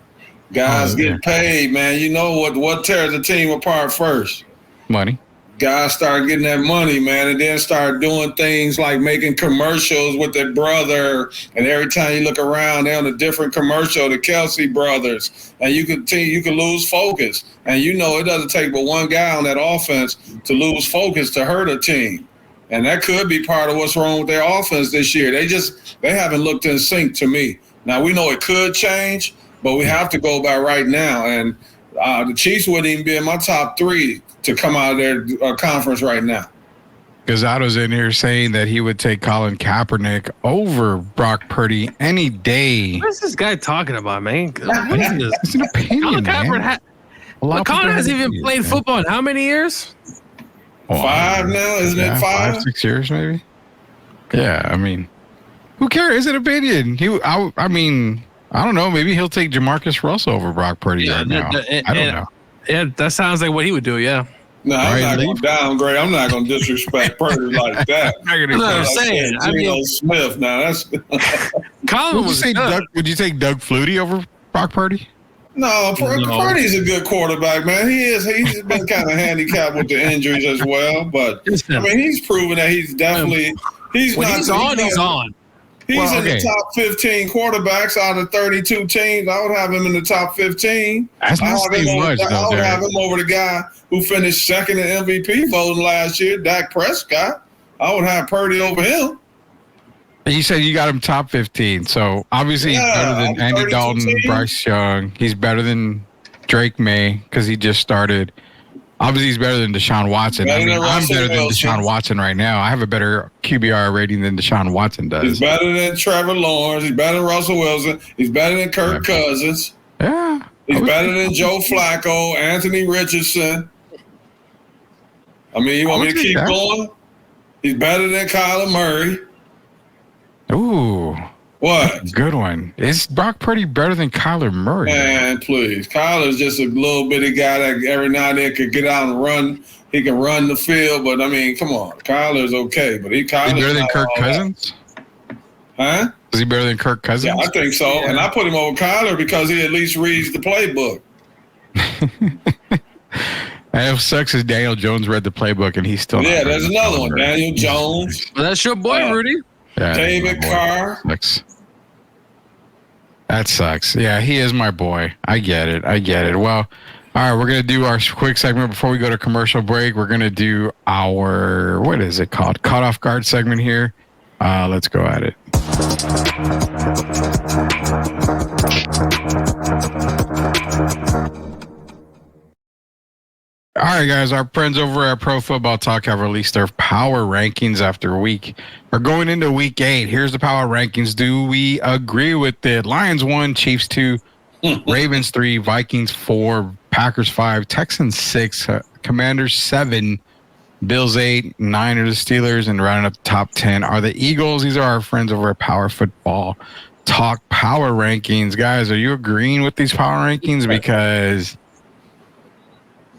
Guys get paid, man. You know what tears the team apart first? Money. Guys start getting that money, man, and then start doing things like making commercials with their brother. And every time you look around, they're on a different commercial, the Kelsey brothers, and you can lose focus. And it doesn't take but one guy on that offense to lose focus to hurt a team. And that could be part of what's wrong with their offense this year. They haven't looked in sync to me. Now, we know it could change, but we have to go by right now. And the Chiefs wouldn't even be in my top 3 to come out of their conference right now. Gazzado's in here saying that he would take Colin Kaepernick over Brock Purdy any day. What's this guy talking about, man? It's an opinion, man. Colin hasn't even played football in how many years? 5 now, isn't it 5? 6 years, maybe. Yeah, I mean, who cares? It's an opinion. I mean, I don't know. Maybe he'll take Jamarcus Russell over Brock Purdy right now. I don't know. Yeah, that sounds like what he would do. Yeah. No, I'm not going to downgrade. I'm not going to disrespect Purdy like that. That's what I'm saying. Geno Smith. Now that's. Colin was good. Would you take Doug Flutie over Brock Purdy? No, Purdy's a good quarterback, man. He's been kind of handicapped with the injuries as well, but I mean, he's proven that he's definitely he's on. He's in the top 15 quarterbacks out of 32 teams. I would have him in the top 15. That's not saying much, though. I would have him over the guy who finished second in MVP voting last year, Dak Prescott. I would have Purdy over him. You said you got him top 15, so obviously he's better than Andy Dalton, Bryce Young. He's better than Drake May because he just started. Obviously, he's better than Deshaun Watson. Better I mean, than I'm Russell better than Wilson. Deshaun Watson right now. I have a better QBR rating than Deshaun Watson does. He's better than Trevor Lawrence. He's better than Russell Wilson. He's better than Kirk Cousins. Yeah. He's better than Joe Flacco, Anthony Richardson. I mean, you want me to keep going? He's better than Kyler Murray. Ooh. What? Good one. Is Brock Purdy better than Kyler Murray? Man, please. Kyler's just a little bitty guy that every now and then could get out and run. He can run the field, but I mean, come on. Kyler's okay, but Kyler's better than Kirk Cousins? Huh? Is he better than Kirk Cousins? Yeah, I think so. Yeah. And I put him over Kyler because he at least reads the playbook. And it sucks as Daniel Jones read the playbook and he's still Yeah, there's another one. Daniel Jones. Well, that's your boy, Rudy. Yeah, David Carr. That sucks. Yeah, he is my boy. I get it. Well, all right, we're going to do our quick segment before we go to commercial break. We're going to do our, what is it called? Caught Off Guard segment here. Let's go at it. All right, guys, our friends over at Pro Football Talk have released their power rankings after week. We're going into week 8. Here's the power rankings. Do we agree with it? Lions 1, Chiefs 2, Ravens 3, Vikings 4, Packers 5, Texans 6, Commanders 7, Bills 8, 9 are the Steelers, and rounding up the top 10 are the Eagles. These are our friends over at Power Football Talk power rankings. Guys, are you agreeing with these power rankings? Because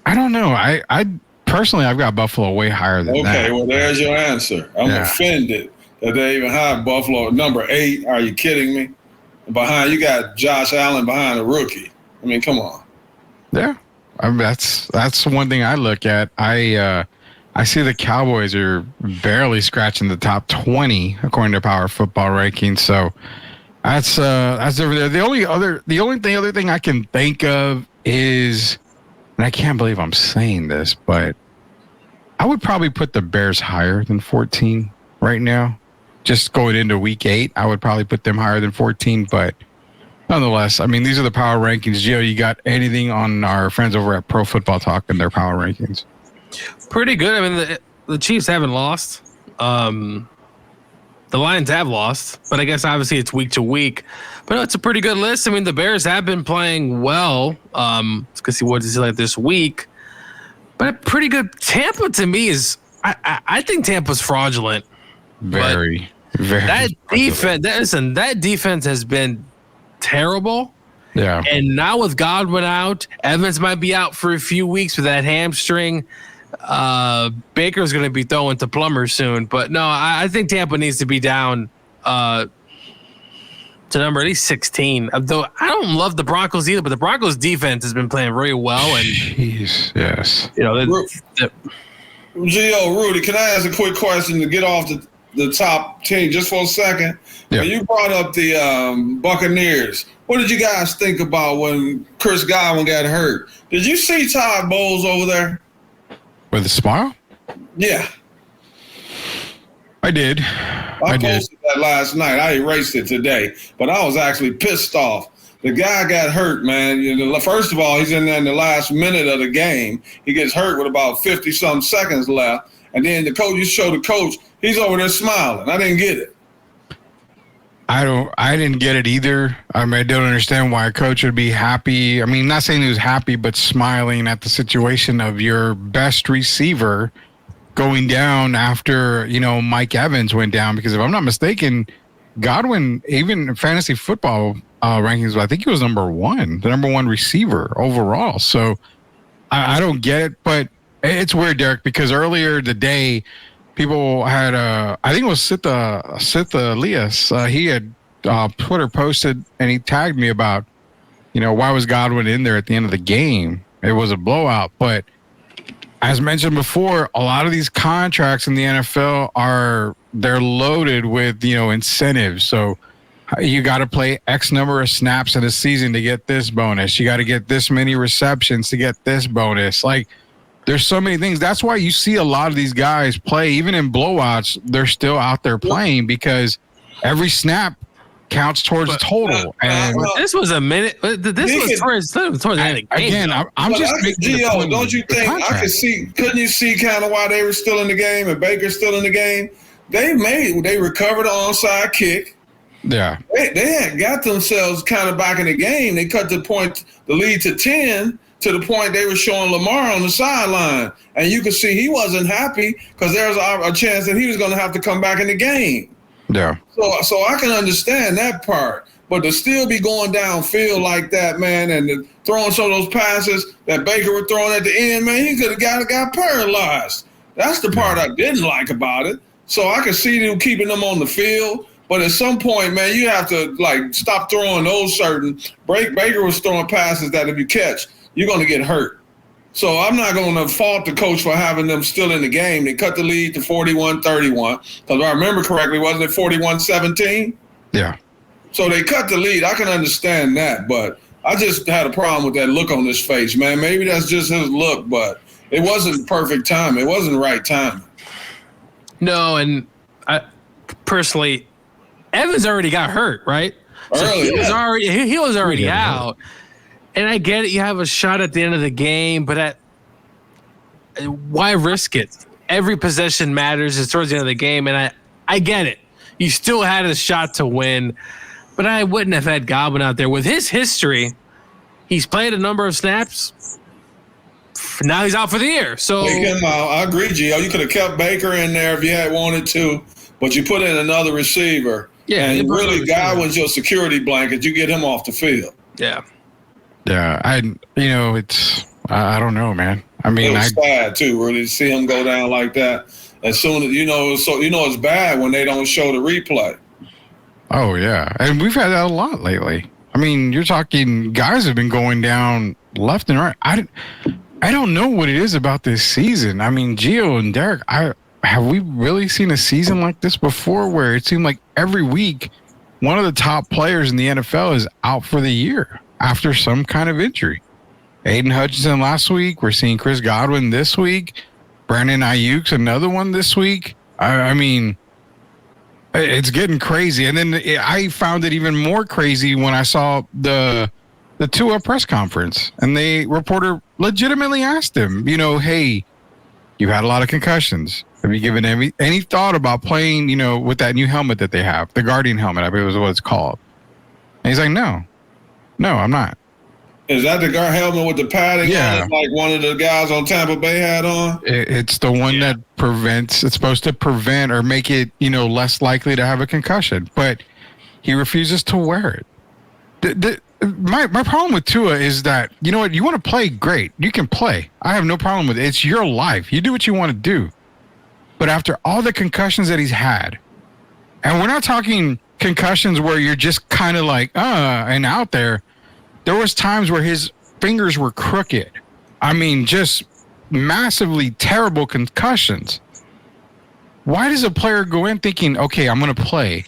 I don't know. I personally, I've got Buffalo way higher than that. Okay, well, there's your answer. I'm offended that they even have Buffalo at number 8. Are you kidding me? Behind, you got Josh Allen behind a rookie. I mean, come on. Yeah, I mean, that's one thing I look at. I see the Cowboys are barely scratching the top 20 according to Power Football rankings. So that's over there. The other thing I can think of is, and I can't believe I'm saying this, but I would probably put the Bears higher than 14 right now. Just going into week 8, I would probably put them higher than 14. But nonetheless, I mean, these are the power rankings. Gio, you got anything on our friends over at Pro Football Talk and their power rankings? Pretty good. I mean, the Chiefs haven't lost. The Lions have lost, but I guess obviously it's week to week. But no, it's a pretty good list. I mean, the Bears have been playing well. Let's see what it's like this week. But pretty good. Tampa to me is, I think Tampa's fraudulent. Very. That defense, that defense has been terrible. Yeah. And now with Godwin out, Evans might be out for a few weeks with that hamstring. Baker's going to be throwing to Plummer soon. But no, I think Tampa needs to be down to number at least 16. Though I don't love the Broncos either, but the Broncos defense has been playing very well. And jeez, yes. You know, Gio, Rudy, can I ask a quick question to get off the top 10 just for a second? Yeah. When you brought up the Buccaneers, what did you guys think about when Chris Godwin got hurt? Did you see Todd Bowles over there? With a smile? Yeah. I did. I posted that last night. I erased it today, but I was actually pissed off. The guy got hurt, man. First of all, he's in there in the last minute of the game. He gets hurt with about 50-some seconds left. And then you show the coach, he's over there smiling. I didn't get it. I didn't get it either. I mean, I don't understand why a coach would be happy. I mean, not saying he was happy, but smiling at the situation of your best receiver going down after, Mike Evans went down. Because if I'm not mistaken, Godwin, even in fantasy football rankings, I think he was the number one receiver overall. So I don't get it, but it's weird, Derek, because earlier today, people had, I think it was Sith Elias. He had Twitter posted and he tagged me about, why was Godwin in there at the end of the game? It was a blowout. But as mentioned before, a lot of these contracts in the NFL they're loaded with, incentives. So you got to play X number of snaps in a season to get this bonus. You got to get this many receptions to get this bonus. Like, there's so many things. That's why you see a lot of these guys play, even in blowouts, they're still out there playing because every snap counts towards the total. And this was a minute. This was towards the end of the game. Again, I'm just making the point. Don't you think I could see? Couldn't you see kind of why they were still in the game and Baker's still in the game? They recovered the onside kick. Yeah, they had got themselves kind of back in the game. They cut the lead to 10 to the point they were showing Lamar on the sideline, and you could see he wasn't happy because there was a chance that he was going to have to come back in the game. Yeah. So I can understand that part, but to still be going downfield like that, man, and throwing some of those passes that Baker was throwing at the end, man, he could have got paralyzed. That's the part I didn't like about it. So I could see them keeping them on the field. But at some point, man, you have to, stop throwing those certain – Baker was throwing passes that if you catch, you're going to get hurt. So I'm not going to fault the coach for having them still in the game. They cut the lead to 41-31. Because if I remember correctly, wasn't it 41-17? Yeah. So they cut the lead. I can understand that. But I just had a problem with that look on his face, man. Maybe that's just his look, but it wasn't perfect time. It wasn't the right time. No, and I personally – Evans already got hurt, right? So he was already out. And I get it. You have a shot at the end of the game, but why risk it? Every possession matters. It's towards the end of the game, and I get it. You still had a shot to win, but I wouldn't have had Godwin out there. With his history, he's played a number of snaps. Now he's out for the year. So I agree, Gio. You could have kept Baker in there if you had wanted to, but you put in another receiver. Yeah, and really, Godwin's your security blanket. You get him off the field. Yeah. Yeah, I don't know, man. I mean, it was sad too, really, to see him go down like that. As soon as it's bad when they don't show the replay. Oh yeah, and we've had that a lot lately. I mean, you're talking guys have been going down left and right. I don't know what it is about this season. I mean, Gio and Derek, have we really seen a season like this before where it seemed like every week one of the top players in the NFL is out for the year after some kind of injury? Aiden Hutchinson last week. We're seeing Chris Godwin this week. Brandon Ayuk's another one this week. I mean, it's getting crazy. And then I found it even more crazy when I saw the Tua press conference, and the reporter legitimately asked him, hey, you've had a lot of concussions. Have you given any thought about playing, with that new helmet that they have, the Guardian helmet, I believe was what it's called? And he's like, no, I'm not. Is that the guard helmet with the padding on it, like one of the guys on Tampa Bay had on? It's the one that it's supposed to prevent or make it, less likely to have a concussion. But he refuses to wear it. My problem with Tua is that, you know what, you want to play, great. You can play. I have no problem with it. It's your life. You do what you want to do. But after all the concussions that he's had, and we're not talking concussions where you're just kind of like, and out there was times where his fingers were crooked. I mean, just massively terrible concussions. Why does a player go in thinking, okay, I'm going to play,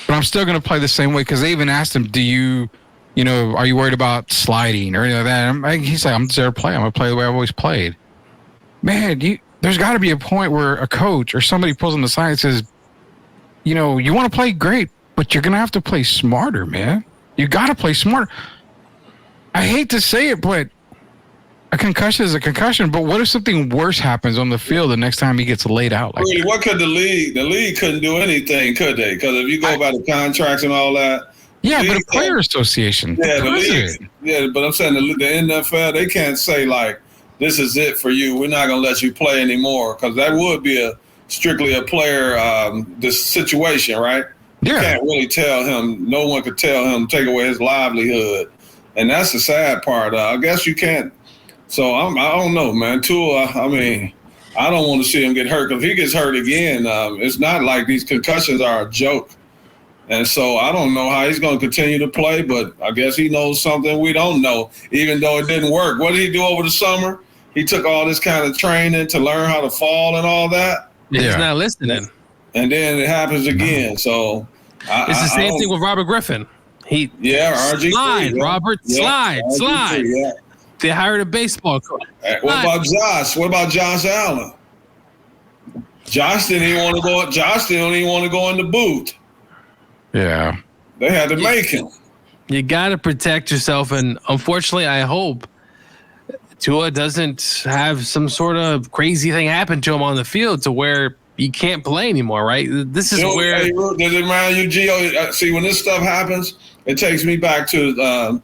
but I'm still going to play the same way? Because they even asked him, are you worried about sliding or anything like that? He's like, I'm just there to play. I'm going to play the way I've always played. Man, there's got to be a point where a coach or somebody pulls on the side and says, you want to play great, but you're going to have to play smarter, man. You got to play smarter. I hate to say it, but a concussion is a concussion. But what if something worse happens on the field the next time he gets laid out? Really, what could the league couldn't do anything, could they? Because if you go by the contracts and all that. Yeah, but a player association. Yeah, the league. Yeah, but I'm saying the NFL, they can't say like, this is it for you. We're not going to let you play anymore, because that would be strictly a player this situation, right? Yeah. You can't really tell him. No one could tell him, take away his livelihood. And that's the sad part. I guess you can't. So I don't know, man. Tua, I don't want to see him get hurt, because if he gets hurt again, it's not like these concussions are a joke. And so I don't know how he's going to continue to play, but I guess he knows something we don't know, even though it didn't work. What did he do over the summer? He took all this kind of training to learn how to fall and all that. Yeah. He's not listening. And then it happens again. So it's the same thing with Robert Griffin. RG3. Slide, yeah. Robert, slide. Yeah. They hired a baseball coach. What about Josh? What about Josh Allen? Josh didn't even want to go. Josh didn't even want to go in the booth. Yeah. They had to make him. You got to protect yourself, and unfortunately, I hope Tua doesn't have some sort of crazy thing happen to him on the field to where he can't play anymore, right? This is where... Hey, does it remind you, Gio? See, when this stuff happens, it takes me back to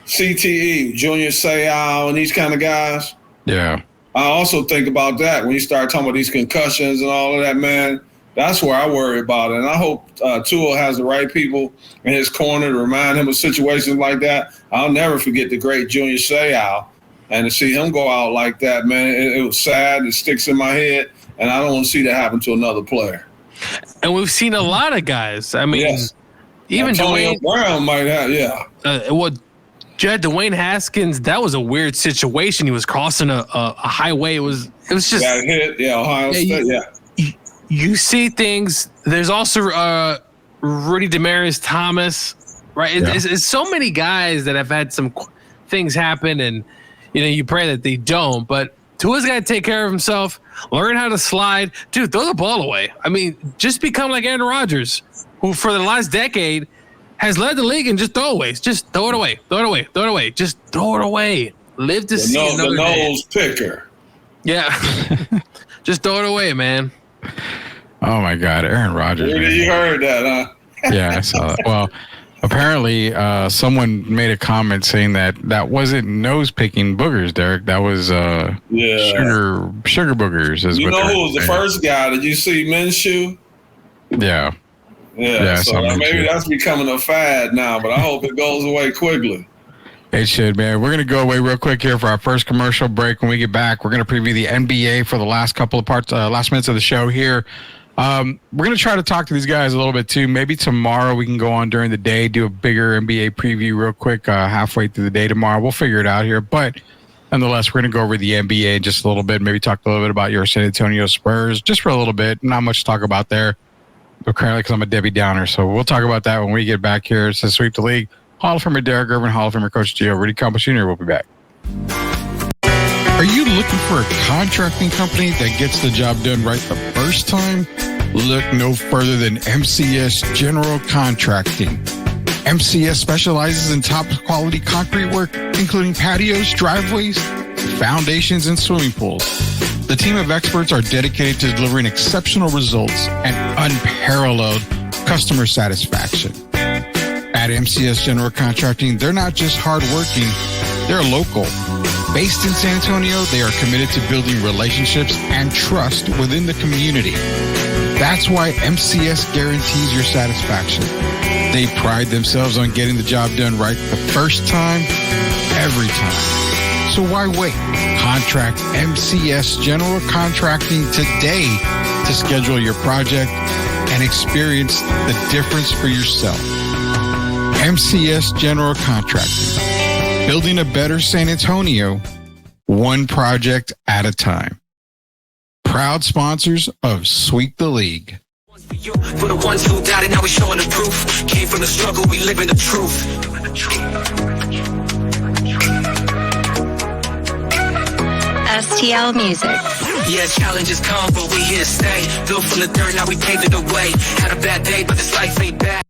CTE, Junior Seau, and these kind of guys. Yeah. I also think about that when you start talking about these concussions and all of that, man. That's where I worry about it. And I hope Tua has the right people in his corner to remind him of situations like that. I'll never forget the great Junior Seau. And to see him go out like that, man, it was sad. It sticks in my head. And I don't want to see that happen to another player. And we've seen a lot of guys. I mean, even Antonio Dwayne Brown might have, Dwayne Haskins, that was a weird situation. He was crossing a highway. It was just got hit. Yeah, Ohio State. You see things. There's also Rudy Demaryius Thomas, right? It's so many guys that have had some things happen, and you pray that they don't. But Tua's got to take care of himself, learn how to slide. Dude, throw the ball away. I mean, just become like Aaron Rodgers, who for the last decade has led the league in just throwaways. Just throw it away. Throw it away. Throw it away. Just throw it away. Live to see another day. The nose picker. Yeah. Just throw it away, man. Oh, my God. Aaron Rodgers. You heard that, huh? Yeah, I saw that. Well, apparently someone made a comment saying that wasn't nose-picking boogers, Derek. That was sugar boogers. You know who was the first guy? Did you see Minshew? Yeah. Yeah, so maybe that's becoming a fad now, but I hope it goes away quickly. It should, man. We're going to go away real quick here for our first commercial break. When we get back, we're going to preview the NBA for the last couple of last minutes of the show here. We're going to try to talk to these guys a little bit too. Maybe tomorrow we can go on during the day, do a bigger NBA preview real quick halfway through the day tomorrow. We'll figure it out here. But nonetheless, we're going to go over the NBA just a little bit, maybe talk a little bit about your San Antonio Spurs just for a little bit. Not much to talk about there, apparently, because I'm a Debbie Downer. So we'll talk about that when we get back here. It's the Sweep the League. Hall of Famer Derek Irvin, Hall of Famer Coach Gio, Rudy Campos Jr. will be back. Are you looking for a contracting company that gets the job done right the first time? Look no further than MCS General Contracting. MCS specializes in top quality concrete work, including patios, driveways, foundations, and swimming pools. The team of experts are dedicated to delivering exceptional results and unparalleled customer satisfaction. At MCS General Contracting, they're not just hardworking, they're local. Based in San Antonio, they are committed to building relationships and trust within the community. That's why MCS guarantees your satisfaction. They pride themselves on getting the job done right the first time, every time. So why wait? Contract MCS General Contracting today to schedule your project and experience the difference for yourself. MCS General Contracting. Building a better San Antonio, one project at a time. Proud sponsors of Sweep the League. For the ones who doubted, now we're showing the proof. Came from the struggle, we live in the truth. STL Music. Yeah, challenges come, but we here to stay. Built from the dirt, now we paved it away. Had a bad day, but this life ain't bad.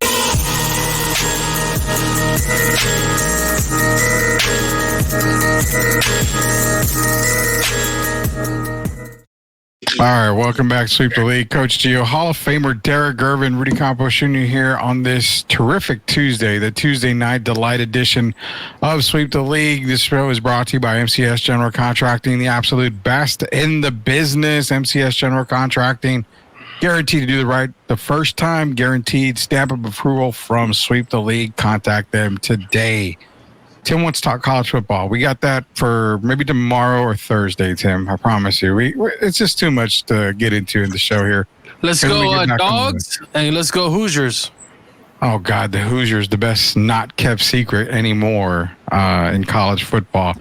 All right, welcome back to Sweep the League. Coach Gio, Hall of Famer Derek Irvin, Rudy Campos Jr. here on this terrific Tuesday, the Tuesday Night Delight edition of Sweep the League. This show is brought to you by MCS General Contracting, the absolute best in the business. MCS General Contracting, guaranteed to do the right the first time, guaranteed stamp of approval from Sweep the League. Contact them today. Tim wants to talk college football. We got that for maybe tomorrow or Thursday, Tim. I promise you. It's just too much to get into in the show here. Let's go Dogs and let's go Hoosiers. Oh, God, the Hoosiers, the best not kept secret anymore in college football.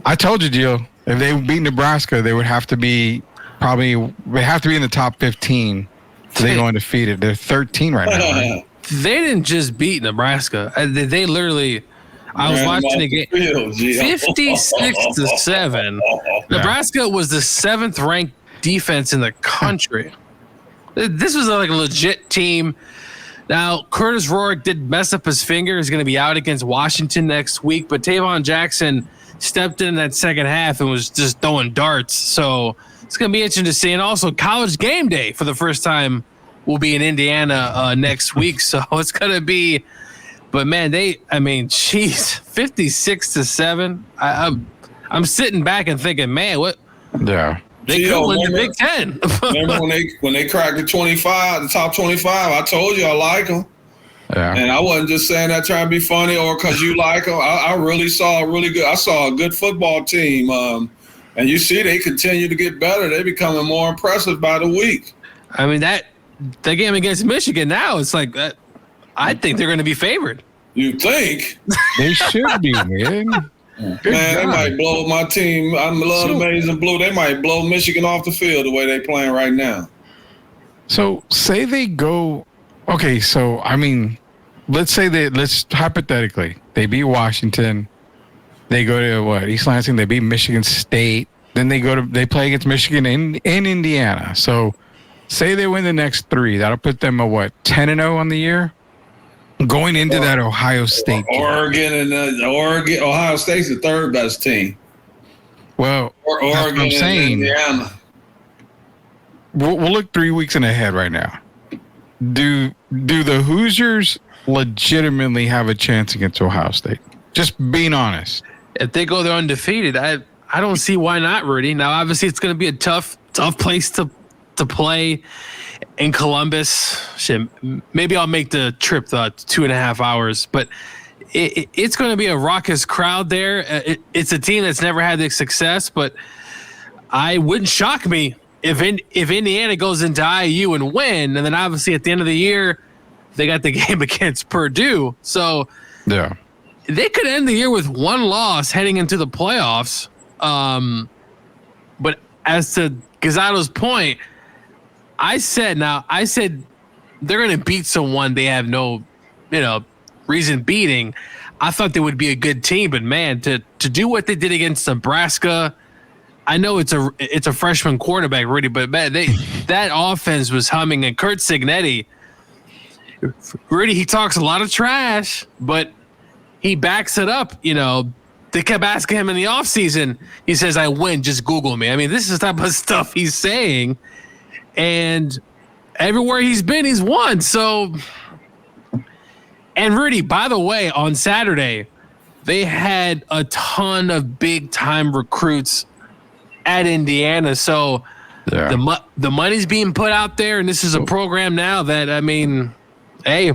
I told you, Gio, if they beat Nebraska, they would have to be in the top 15 so they go undefeated. They're 13 right now. Right? They didn't just beat Nebraska. They literally... I was watching the game. 56-7. Nebraska was the 7th ranked defense in the country. This was like a legit team. Now, Curtis Rorick did mess up his finger. He's going to be out against Washington next week, but Tavon Jackson stepped in that second half and was just throwing darts. So it's going to be interesting to see. And also, College Game Day for the first time will be in Indiana next week. So it's going to be, but man, 56-7. I'm sitting back and thinking, man, what? Yeah. They could win the Big Ten. Remember when they cracked the top 25? I told you I like them. Yeah. And I wasn't just saying that trying to be funny or because you like them. I really saw a good football team. And you see they continue to get better. They're becoming more impressive by the week. I mean, that game against Michigan now, it's like, I think they're going to be favored. You think? They should be, man. Man, they might blow my team. I love Amazing Blue. They might blow Michigan off the field the way they're playing right now. So say they go, okay, so I mean, let's hypothetically, they beat Washington. They go to East Lansing, they beat Michigan State. Then they play against Michigan in Indiana. So say they win the next 3. That'll put them at 10-0 on the year? Going into that Ohio State game. Ohio State's the third best team. Well, Oregon that's what I'm saying. Indiana. We'll look 3 weeks in ahead right now. Do the Hoosiers legitimately have a chance against Ohio State? Just being honest. If they go there undefeated, I don't see why not, Rudy. Now, obviously, it's going to be a tough place to play in Columbus. Shit, maybe I'll make the trip 2.5 hours, but it's going to be a raucous crowd there. It's a team that's never had the success, but I wouldn't shock me if Indiana goes into IU and win, and then obviously at the end of the year they got the game against Purdue, so yeah, they could end the year with 1 loss heading into the playoffs. But as to Gazzado's point, I said they're going to beat someone they have no, reason beating. I thought they would be a good team, but man, to do what they did against Nebraska, I know it's a freshman quarterback, Rudy, but man, that offense was humming. And Kurt Cignetti, Rudy, he talks a lot of trash, but he backs it up. They kept asking him in the offseason. He says, "I win. Just Google me." I mean, this is the type of stuff he's saying. And everywhere he's been, he's won. So, and Rudy, by the way, on Saturday, they had a ton of big-time recruits at Indiana. So the money's being put out there, and this is a program now that, I mean, hey.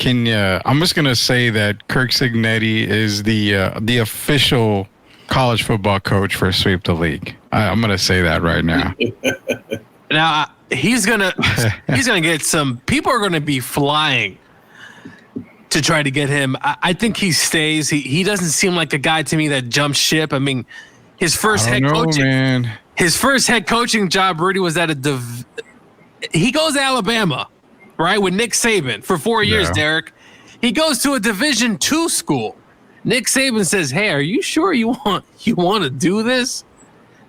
I'm just going to say that Kirk Cignetti is the official college football coach for Sweep the League. I'm going to say that right now. Now he's gonna get some people are gonna be flying to try to get him. I think he stays. He doesn't seem like a guy to me that jumps ship. I mean, his first head coaching job, Rudy, was at he goes to Alabama, right, with Nick Saban for 4 years. Yeah. Derek, he goes to a Division II school. Nick Saban says, "Hey, are you sure you want to do this?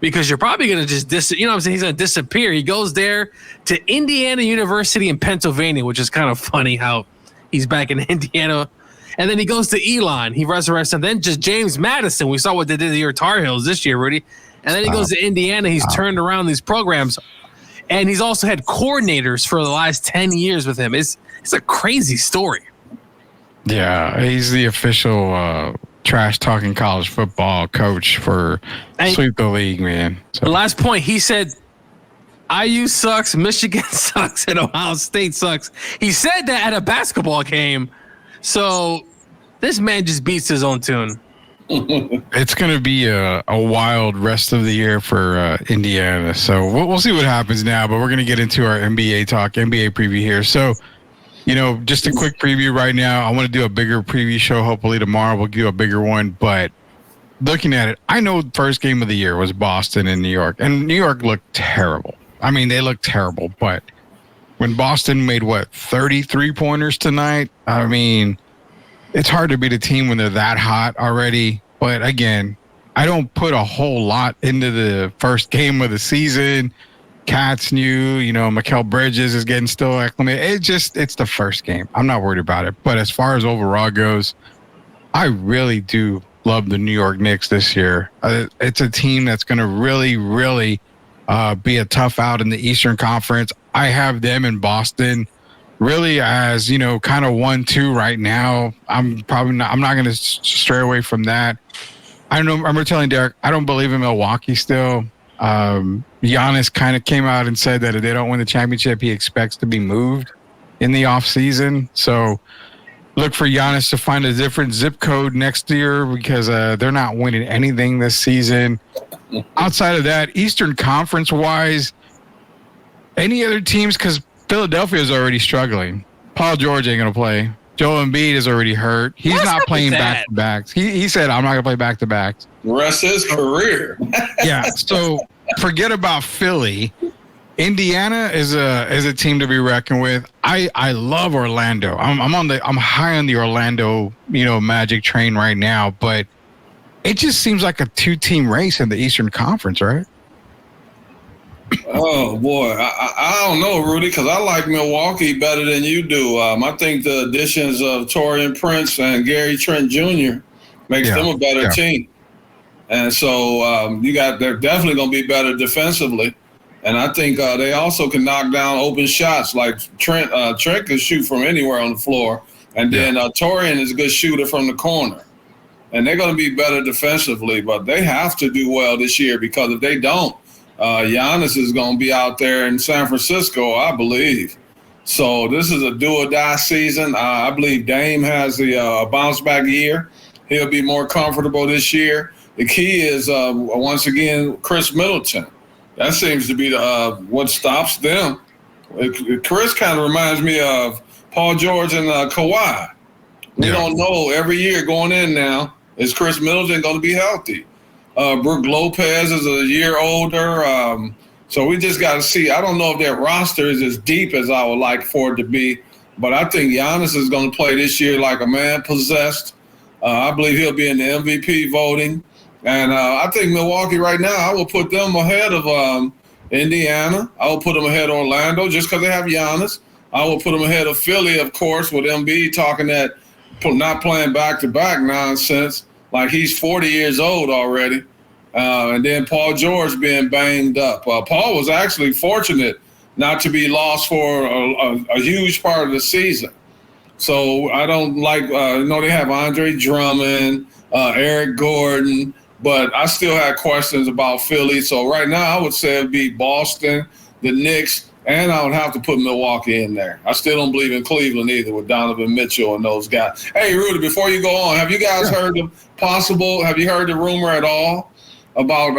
Because you're probably going to just he's going to disappear." He goes there to Indiana University in Pennsylvania, which is kind of funny how he's back in Indiana. And then he goes to Elon. He resurrects him. Then just James Madison. We saw what they did to your Tar Heels this year, Rudy. And then he goes to Indiana. He's turned around these programs. And he's also had coordinators for the last 10 years with him. It's a crazy story. Yeah, he's the official trash-talking college football coach for Sweep the League, man. So. The last point, he said, IU sucks, Michigan sucks, and Ohio State sucks. He said that at a basketball game. So this man just beats his own tune. It's going to be a wild rest of the year for Indiana. So we'll see what happens now, but we're going to get into our NBA talk, NBA preview here. So, just a quick preview right now. I want to do a bigger preview show. Hopefully tomorrow we'll do a bigger one. But looking at it, I know the first game of the year was Boston and New York. And New York looked terrible. I mean, they looked terrible. But when Boston made, 33 pointers tonight? I mean, it's hard to beat a team when they're that hot already. But again, I don't put a whole lot into the first game of the season. Cat's new. Mikal Bridges is getting still acclimated. It's the first game. I'm not worried about it. But as far as overall goes, I really do love the New York Knicks this year. It's a team that's going to really, really be a tough out in the Eastern Conference. I have them in Boston really as, kind of 1-2 right now. I'm not going to stray away from that. I don't know. I remember telling Derek, I don't believe in Milwaukee still. Giannis kind of came out and said that if they don't win the championship, he expects to be moved in the offseason. So look for Giannis to find a different zip code next year because they're not winning anything this season. Outside of that, Eastern Conference-wise, any other teams? Because Philadelphia is already struggling. Paul George ain't going to play. Joel Embiid is already hurt. He's not playing back-to-backs. He said, I'm not going to play back-to-backs. The rest of his career. Yeah, so forget about Philly. Indiana is a team to be reckoned with. I love Orlando. I'm high on the Orlando, Magic train right now, but it just seems like a 2-team race in the Eastern Conference, right? Oh boy, I don't know, Rudy, because I like Milwaukee better than you do. I think the additions of Taurean Prince and Gary Trent Jr. makes them a better team, and so they're definitely going to be better defensively. And I think they also can knock down open shots. Like Trent can shoot from anywhere on the floor. And then Taurean is a good shooter from the corner. And they're going to be better defensively. But they have to do well this year because if they don't, Giannis is going to be out there in San Francisco, I believe. So this is a do-or-die season. I believe Dame has a bounce-back year. He'll be more comfortable this year. The key is, once again, Chris Middleton. That seems to be what stops them. Chris kind of reminds me of Paul George and Kawhi. We don't know every year going in now, is Chris Middleton going to be healthy? Brook Lopez is a year older. So we just got to see. I don't know if their roster is as deep as I would like for it to be, but I think Giannis is going to play this year like a man possessed. I believe he'll be in the MVP voting. And I think Milwaukee right now, I will put them ahead of Indiana. I will put them ahead of Orlando just because they have Giannis. I will put them ahead of Philly, of course, with Embiid talking that not playing back-to-back nonsense. Like he's 40 years old already. And then Paul George being banged up. Paul was actually fortunate not to be lost for a huge part of the season. So I don't like, they have Andre Drummond, Eric Gordon, but I still had questions about Philly. So right now I would say it'd be Boston, the Knicks, and I would have to put Milwaukee in there. I still don't believe in Cleveland either with Donovan Mitchell and those guys. Hey, Rudy, before you go on, have you guys heard have you heard the rumor at all about,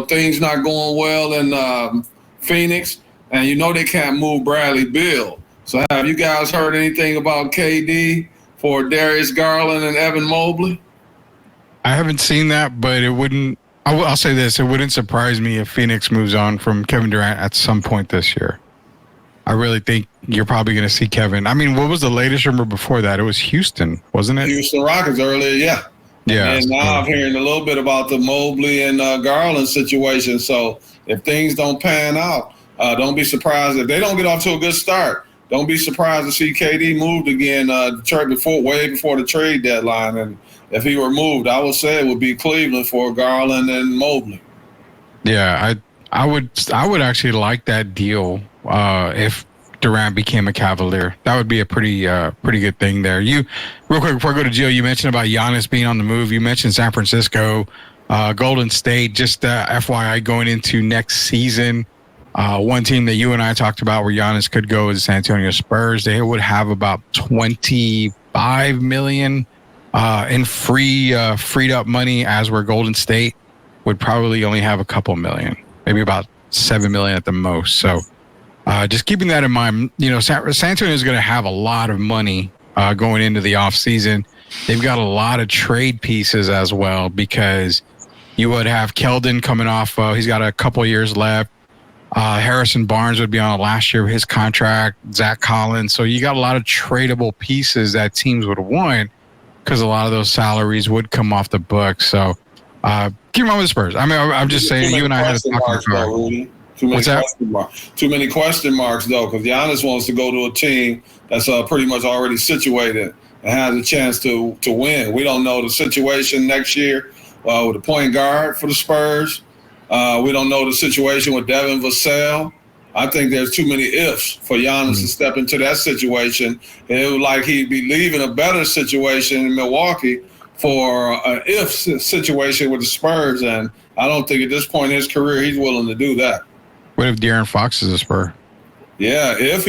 things not going well in Phoenix? And they can't move Bradley Beal. So have you guys heard anything about KD for Darius Garland and Evan Mobley? I haven't seen that, but I'll say this. It wouldn't surprise me if Phoenix moves on from Kevin Durant at some point this year. I really think you're probably going to see Kevin. I mean, what was the latest rumor before that? It was Houston, wasn't it? Houston Rockets earlier, yeah. Yeah. And now I'm hearing a little bit about the Mobley and Garland situation. So if things don't pan out, don't be surprised if they don't get off to a good start. Don't be surprised to see KD moved again way before the trade deadline. And if he were moved, I would say it would be Cleveland for Garland and Mobley. Yeah, I would actually like that deal if Durant became a Cavalier. That would be a pretty good thing there. You, real quick before I go to Joe, you mentioned about Giannis being on the move. You mentioned San Francisco, Golden State. Just FYI, going into next season, one team that you and I talked about where Giannis could go is the San Antonio Spurs. They would have about $25 million in freed up money, as where Golden State would probably only have a couple million, maybe about $7 million at the most. So just keeping that in mind, San Antonio is going to have a lot of money going into the offseason. They've got a lot of trade pieces as well, because you would have Keldon coming off. He's got a couple years left. Harrison Barnes would be on last year of his contract. Zach Collins. So you got a lot of tradable pieces that teams would want, because a lot of those salaries would come off the books. So keep on with the Spurs. I mean, I'm just saying, you and I had a talk about. Too many What's that? question marks. Too many question marks, though, because Giannis wants to go to a team that's pretty much already situated and has a chance to win. We don't know the situation next year with the point guard for the Spurs. We don't know the situation with Devin Vassell. I think there's too many ifs for Giannis to step into that situation. It was like he'd be leaving a better situation in Milwaukee for an if situation with the Spurs, and I don't think at this point in his career he's willing to do that. What if De'Aaron Fox is a Spur? Yeah, if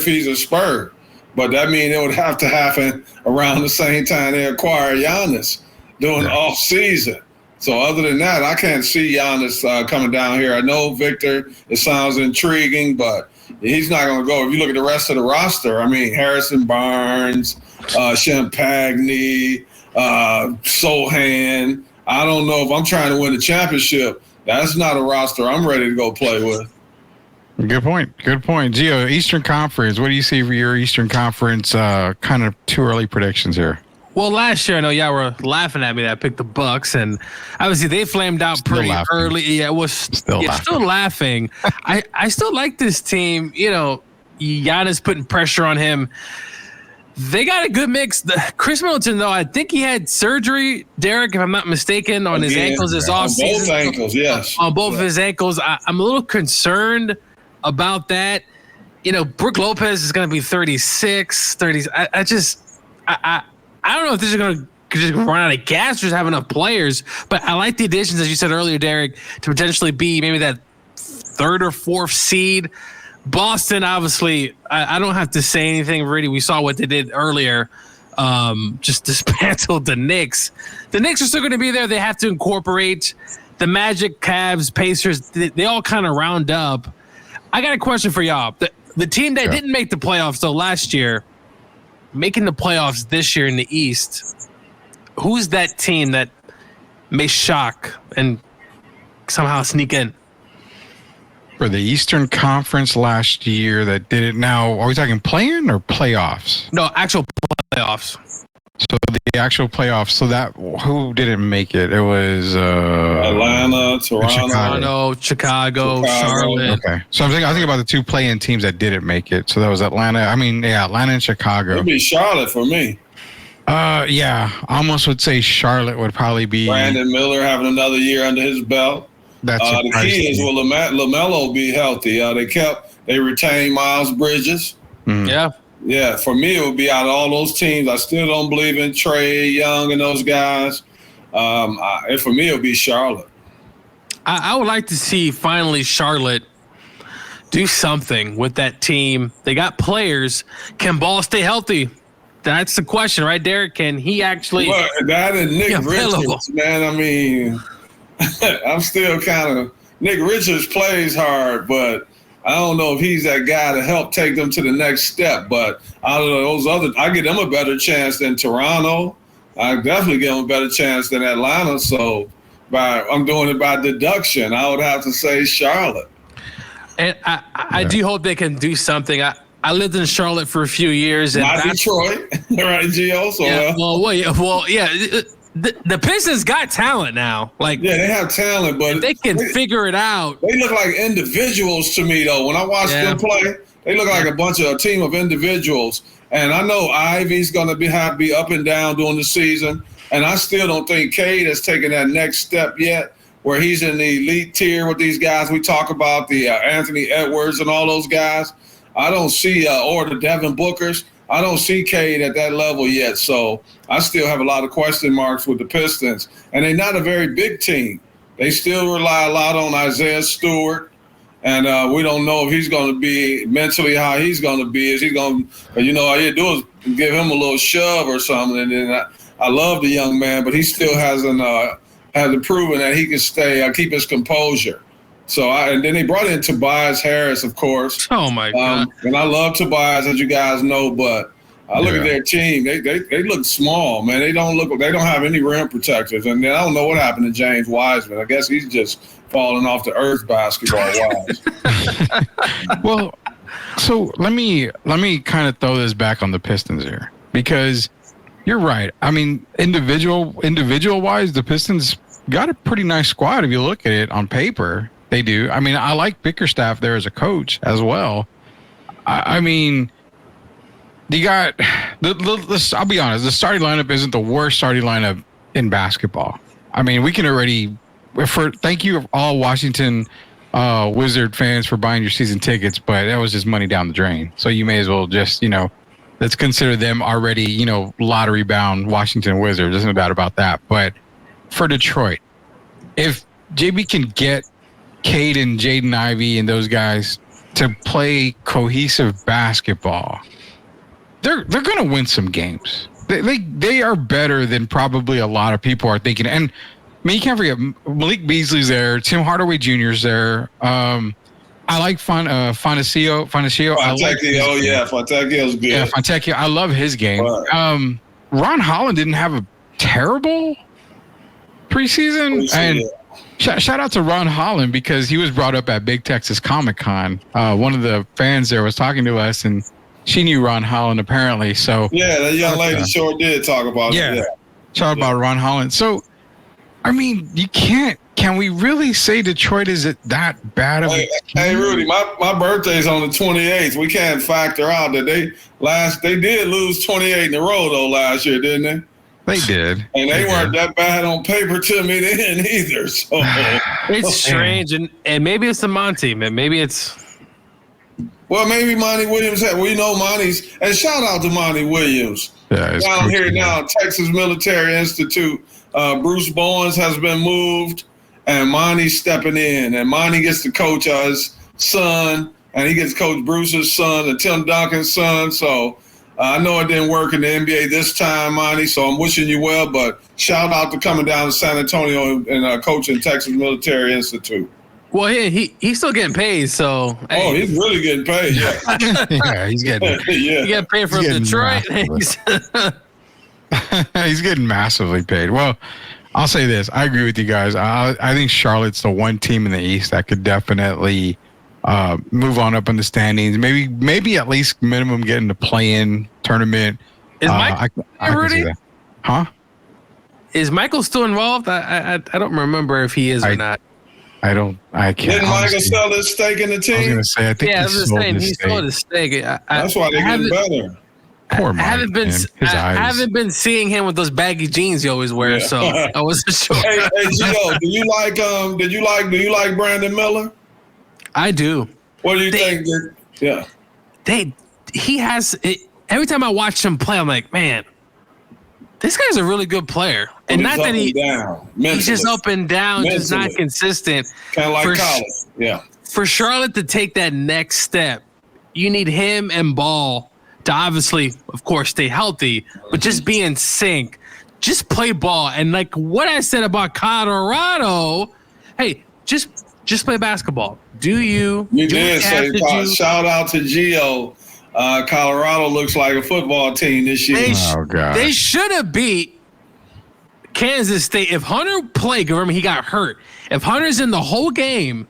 he's a Spur, but that means it would have to happen around the same time they acquire Giannis during the off season. So other than that, I can't see Giannis coming down here. I know Victor, it sounds intriguing, but he's not going to go. If you look at the rest of the roster, I mean, Harrison Barnes, Champagny, Sohan. I don't know if I'm trying to win a championship. That's not a roster I'm ready to go play with. Good point. Gio, Eastern Conference. What do you see for your Eastern Conference kind of too early predictions here? Well, last year, I know y'all were laughing at me that I picked the Bucks, and obviously they flamed out pretty early. Yeah, it was still laughing. I still like this team. You know, Giannis putting pressure on him. They got a good mix. Chris Middleton, though, I think he had surgery, Derek, if I'm not mistaken, on his ankles this offseason. On both ankles, yes. On both of his ankles. I'm a little concerned about that. You know, Brook Lopez is going to be 36, 30. I don't know if this is going to just run out of gas or just have enough players, but I like the additions, as you said earlier, Derek, to potentially be maybe that third or fourth seed. Boston, obviously, I don't have to say anything really. We saw what they did earlier, just dismantled the Knicks. The Knicks are still going to be there. They have to incorporate the Magic, Cavs, Pacers. They all kind of round up. I got a question for y'all. The team that didn't make the playoffs, though, last year, making the playoffs this year in the East, who's that team that may shock and somehow sneak in? For the Eastern Conference last year that did it now, are we talking play-in or playoffs? No, actual playoffs. So the actual playoffs. So that, who didn't make it? It was Atlanta, Toronto, Chicago, Charlotte. Okay. So I think about the two play-in teams that didn't make it. So that was Atlanta. I mean, yeah, Atlanta and Chicago. It'd be Charlotte for me. Yeah, I almost would say Charlotte would probably be. Brandon Miller having another year under his belt. That's the key is will LaMelo be healthy? They retained Miles Bridges. Mm. Yeah. For me, it would be out of all those teams. I still don't believe in Trae Young and those guys. For me, it would be Charlotte. I would like to see finally Charlotte do something with that team. They got players. Can Ball stay healthy? That's the question, right, Derek? Can he actually? Well, that and Nick Richards, man. I mean. I'm still kind of Nick Richards plays hard, but I don't know if he's that guy to help take them to the next step. But out of those I give them a better chance than Toronto. I definitely give them a better chance than Atlanta. So I'm doing it by deduction. I would have to say Charlotte. And I do hope they can do something. I lived in Charlotte for a few years. And not Detroit, right, Gio? So, yeah. The Pistons got talent now. They have talent, but they can figure it out. They look like individuals to me, though. When I watch them play, they look like a team of individuals. And I know Ivy's going to be up and down during the season, and I still don't think Cade has taken that next step yet, where he's in the elite tier with these guys we talk about, the Anthony Edwards and all those guys. I don't see or the Devin Bookers. I don't see Cade at that level yet, so I still have a lot of question marks with the Pistons. And they're not a very big team. They still rely a lot on Isaiah Stewart, and we don't know if he's going to be mentally how he's going to be. Is he going to, all you do is give him a little shove or something. And then I love the young man, but he still hasn't proven that he can keep his composure. So and then they brought in Tobias Harris, of course. Oh my God! And I love Tobias, as you guys know. But I look at their team; they look small, man. They don't have any rim protectors, and then I don't know what happened to James Wiseman. I guess he's just falling off the earth basketball-wise. Well, so let me kind of throw this back on the Pistons here, because you're right. I mean, individual wise, the Pistons got a pretty nice squad if you look at it on paper. They do. I mean, I like Bickerstaff there as a coach as well. I mean, you got I'll be honest. The starting lineup isn't the worst starting lineup in basketball. I mean, we can already. Thank you all Washington Wizard fans for buying your season tickets, but that was just money down the drain. So you may as well just, let's consider them already, lottery bound Washington Wizards. There's no doubt about that. But for Detroit, if JB can get Cade and Jaden Ivey and those guys to play cohesive basketball, they're going to win some games. They are better than probably a lot of people are thinking. And I mean, you can't forget Malik Beasley's there. Tim Hardaway Jr.'s there. I like Fontecchio. Fontecchio's good. Yeah, Fontecchio. I love his game. Right. Ron Holland didn't have a terrible preseason. And shout out to Ron Holland because he was brought up at Big Texas Comic-Con. One of the fans there was talking to us, and she knew Ron Holland apparently. So yeah, that young lady sure did talk about it. Yeah. Talk about Ron Holland. So, I mean, you can't. Can we really say Detroit is that bad of a team? Hey, Rudy, my birthday's on the 28th. We can't factor out that they did lose 28 in a row though last year, didn't they? They did, and they weren't that bad on paper to me then either. So it's strange, and maybe it's the Monty, man. Maybe it's. Well, maybe Monty Williams had. We know Monty's, and shout out to Monty Williams. Yeah, down here now, Texas Military Institute. Bruce Bowens has been moved, and Monty's stepping in. And Monty gets to coach his son, and he gets to coach Bruce's son and Tim Duncan's son. So I know it didn't work in the NBA this time, Monty, so I'm wishing you well. But shout out to coming down to San Antonio and coaching Texas Military Institute. Well, he's still getting paid, so. Oh, he's really getting paid, yeah. Yeah, he's getting He got paid from Detroit. He's getting massively paid. Well, I'll say this. I agree with you guys. I think Charlotte's the one team in the East that could definitely move on up in the standings. Maybe at least minimum get in the play-in tournament. Is Michael Rudy? Huh? Is Michael still involved? I don't remember if he is or not. I can't. Didn't Michael sell his stake in the team? I was going to say, I think he sold his stake. That's why they're getting better. Poor Mike, I haven't been seeing him with those baggy jeans he always wears, so I wasn't sure. Hey, Gio, do you like Brandon Miller? I do. What do you think? Yeah. He has every time I watch him play, I'm like, man, this guy's a really good player. And not that he's just up and down, just not consistent. Kind of like college. Yeah. For Charlotte to take that next step, you need him and Ball to obviously, of course, stay healthy, but just be in sync. Just play ball. And like what I said about Colorado, hey, just play basketball. You did say shout out to Gio. Colorado looks like a football team this year. They should have beat Kansas State. If Hunter played, remember he got hurt. If Hunter's in the whole game,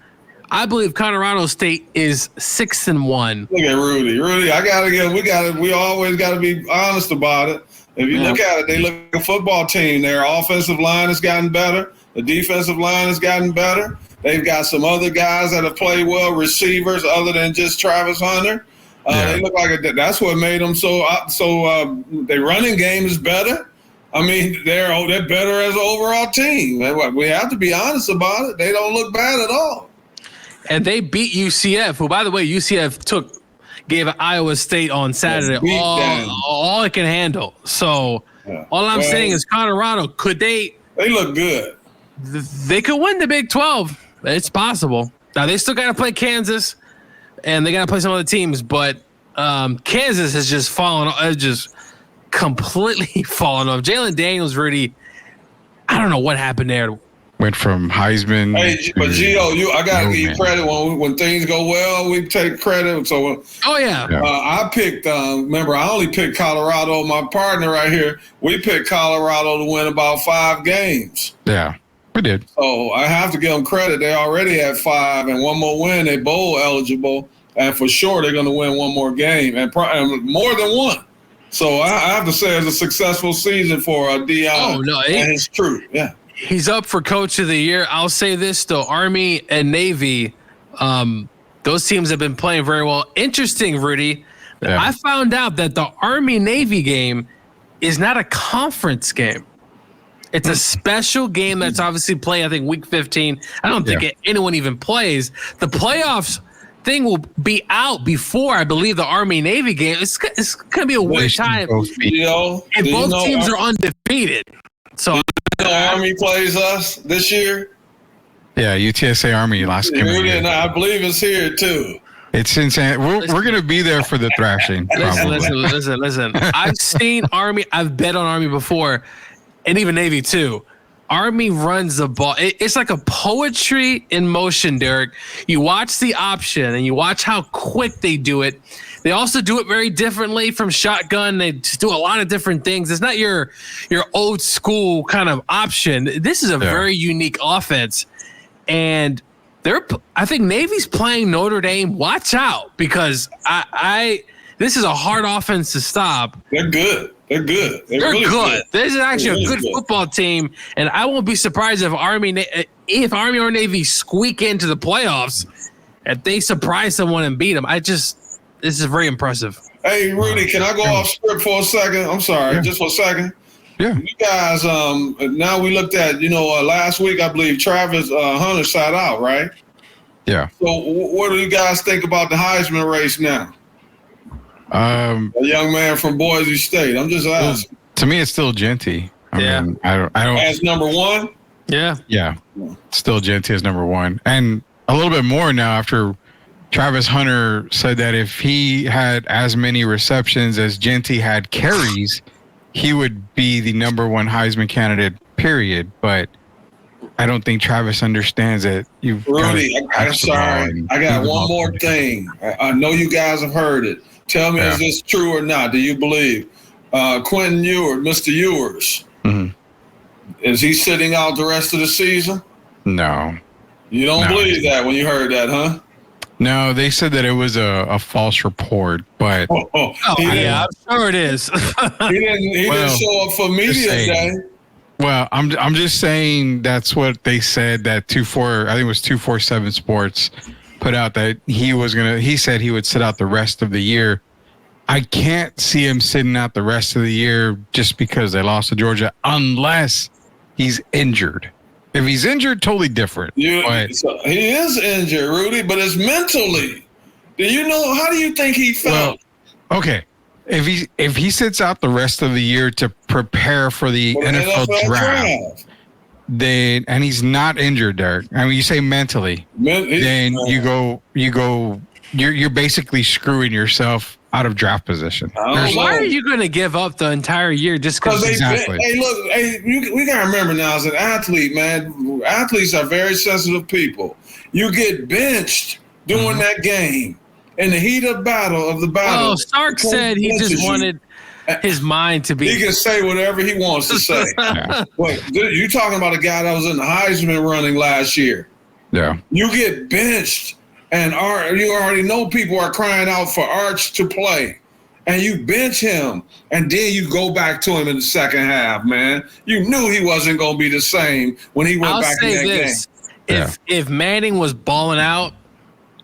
I believe Colorado State is 6-1. Look at Rudy. We always gotta be honest about it. If you look at it, they look like a football team. Their offensive line has gotten better. The defensive line has gotten better. They've got some other guys that have played well, receivers other than just Travis Hunter. They look like that's what made them so. Their running game is better. I mean, they're better as an overall team. We have to be honest about it. They don't look bad at all. And they beat UCF, who, by the way, UCF gave Iowa State on Saturday all it can handle. So all I'm saying is Colorado, could they? They look good. They could win the Big 12. It's possible. Now, they still got to play Kansas, and they got to play some other teams. But Kansas has just completely fallen off. Jalen Daniels really, I don't know what happened there. Went from Heisman. Hey, but Gio, I gotta give you credit when things go well. We take credit. So, I picked. Remember, I only picked Colorado. My partner right here, we picked Colorado to win about 5 games. Yeah, we did. So I have to give them credit. They already had 5, and one more win. They bowl eligible, and for sure they're going to win one more game, and more than one. So I have to say it's a successful season for Deion and his crew. Yeah. He's up for Coach of the Year. I'll say this though: Army and Navy, those teams have been playing very well. Interesting, Rudy. Yeah. I found out that the Army-Navy game is not a conference game. It's a special game that's obviously played, I think, week 15. I don't think anyone even plays. The playoffs thing will be out before, I believe, the Army-Navy game. It's going to be a weird time. And both teams are undefeated. So Army plays us this year? Yeah, UTSA Army last game. And I believe it's here, too. It's insane. We're going to be there for the thrashing. Listen. I've seen Army. I've bet on Army before. And even Navy too. Army runs the ball. It's like a poetry in motion, Derek. You watch the option and you watch how quick they do it. They also do it very differently from shotgun. They just do a lot of different things. It's not your old school kind of option. This is a very unique offense. And I think Navy's playing Notre Dame. Watch out, because this is a hard offense to stop. They're good. They're good. They're really good. This is actually a good football team, and I won't be surprised if Army or Navy squeak into the playoffs, if they surprise someone and beat them. this is very impressive. Hey, Rudy, can I go off script for a second? I'm sorry, just for a second. Yeah. You guys, now we looked at, last week, I believe Travis Hunter sat out, right? Yeah. So what do you guys think about the Heisman race now? A young man from Boise State. I'm just asking. To me, it's still Genty. I mean, I don't. As number one? Yeah. Yeah. Still Genty as number one. And a little bit more now after Travis Hunter said that if he had as many receptions as Genty had carries, he would be the number one Heisman candidate, period. But I don't think Travis understands that. Rudy, I'm sorry. I got one more thing. I know you guys have heard it. Tell me, is this true or not? Do you believe Quentin Ewers, Mr. Ewers, is he sitting out the rest of the season? No. You don't believe that when you heard that, huh? No, they said that it was a false report, but I'm sure it is. He didn't show up for media day. Well, I'm just saying that's what they said. That 247 Sports put out that he said he would sit out the rest of the year. I can't see him sitting out the rest of the year just because they lost to Georgia, unless he's injured. If he's injured, totally different. He is injured, Rudy, but it's mentally. How do you think he felt? Well, okay. If he sits out the rest of the year to prepare for the NFL draft, then, and he's not injured, Derek. I mean, you say mentally, then you're basically screwing yourself out of draft position. Why are you going to give up the entire year just because? Exactly. We got to remember now, as an athlete, man, athletes are very sensitive people. You get benched during that game in the heat of battle. Oh, Stark said he just wanted his mind to be. He can say whatever he wants to say. Wait, you talking about a guy that was in the Heisman running last year? Yeah. You get benched, and you already know people are crying out for Arch to play, and you bench him, and then you go back to him in the second half. Man, you knew he wasn't going to be the same when he went back in that game. If Manning was balling out,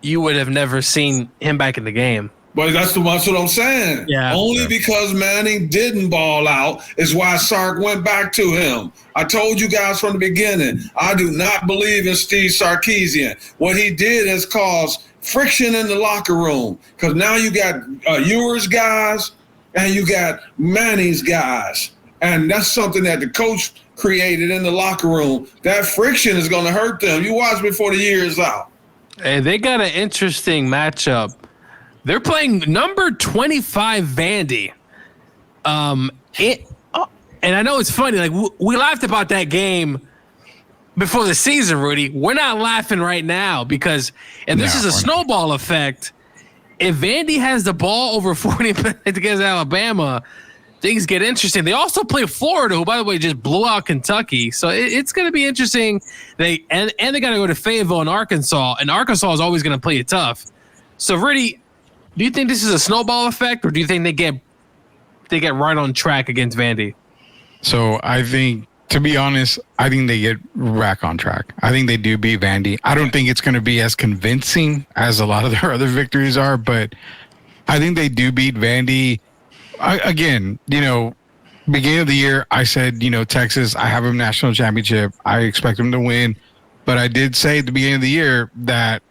you would have never seen him back in the game. But that's what I'm saying. Yeah. Only because Manning didn't ball out is why Sark went back to him. I told you guys from the beginning, I do not believe in Steve Sarkisian. What he did has caused friction in the locker room, because now you got Ewers guys and you got Manning's guys. And that's something that the coach created in the locker room. That friction is going to hurt them. You watch before the year is out. Hey, they got an interesting matchup. They're playing number 25 Vandy. And I know it's funny. Like we laughed about that game before the season, Rudy. We're not laughing right now because, and this is a snowball effect. If Vandy has the ball over 40 minutes against Alabama, things get interesting. They also play Florida, who, by the way, just blew out Kentucky. So it's going to be interesting. They got to go to Fayetteville and Arkansas is always going to play it tough. So, Rudy, do you think this is a snowball effect, or do you think they get right on track against Vandy? So I think to be honest, I think they get back on track. I think they do beat Vandy. I don't think it's going to be as convincing as a lot of their other victories are, but I think they do beat Vandy. Again, beginning of the year, I said, Texas, I have a national championship. I expect them to win. But I did say at the beginning of the year that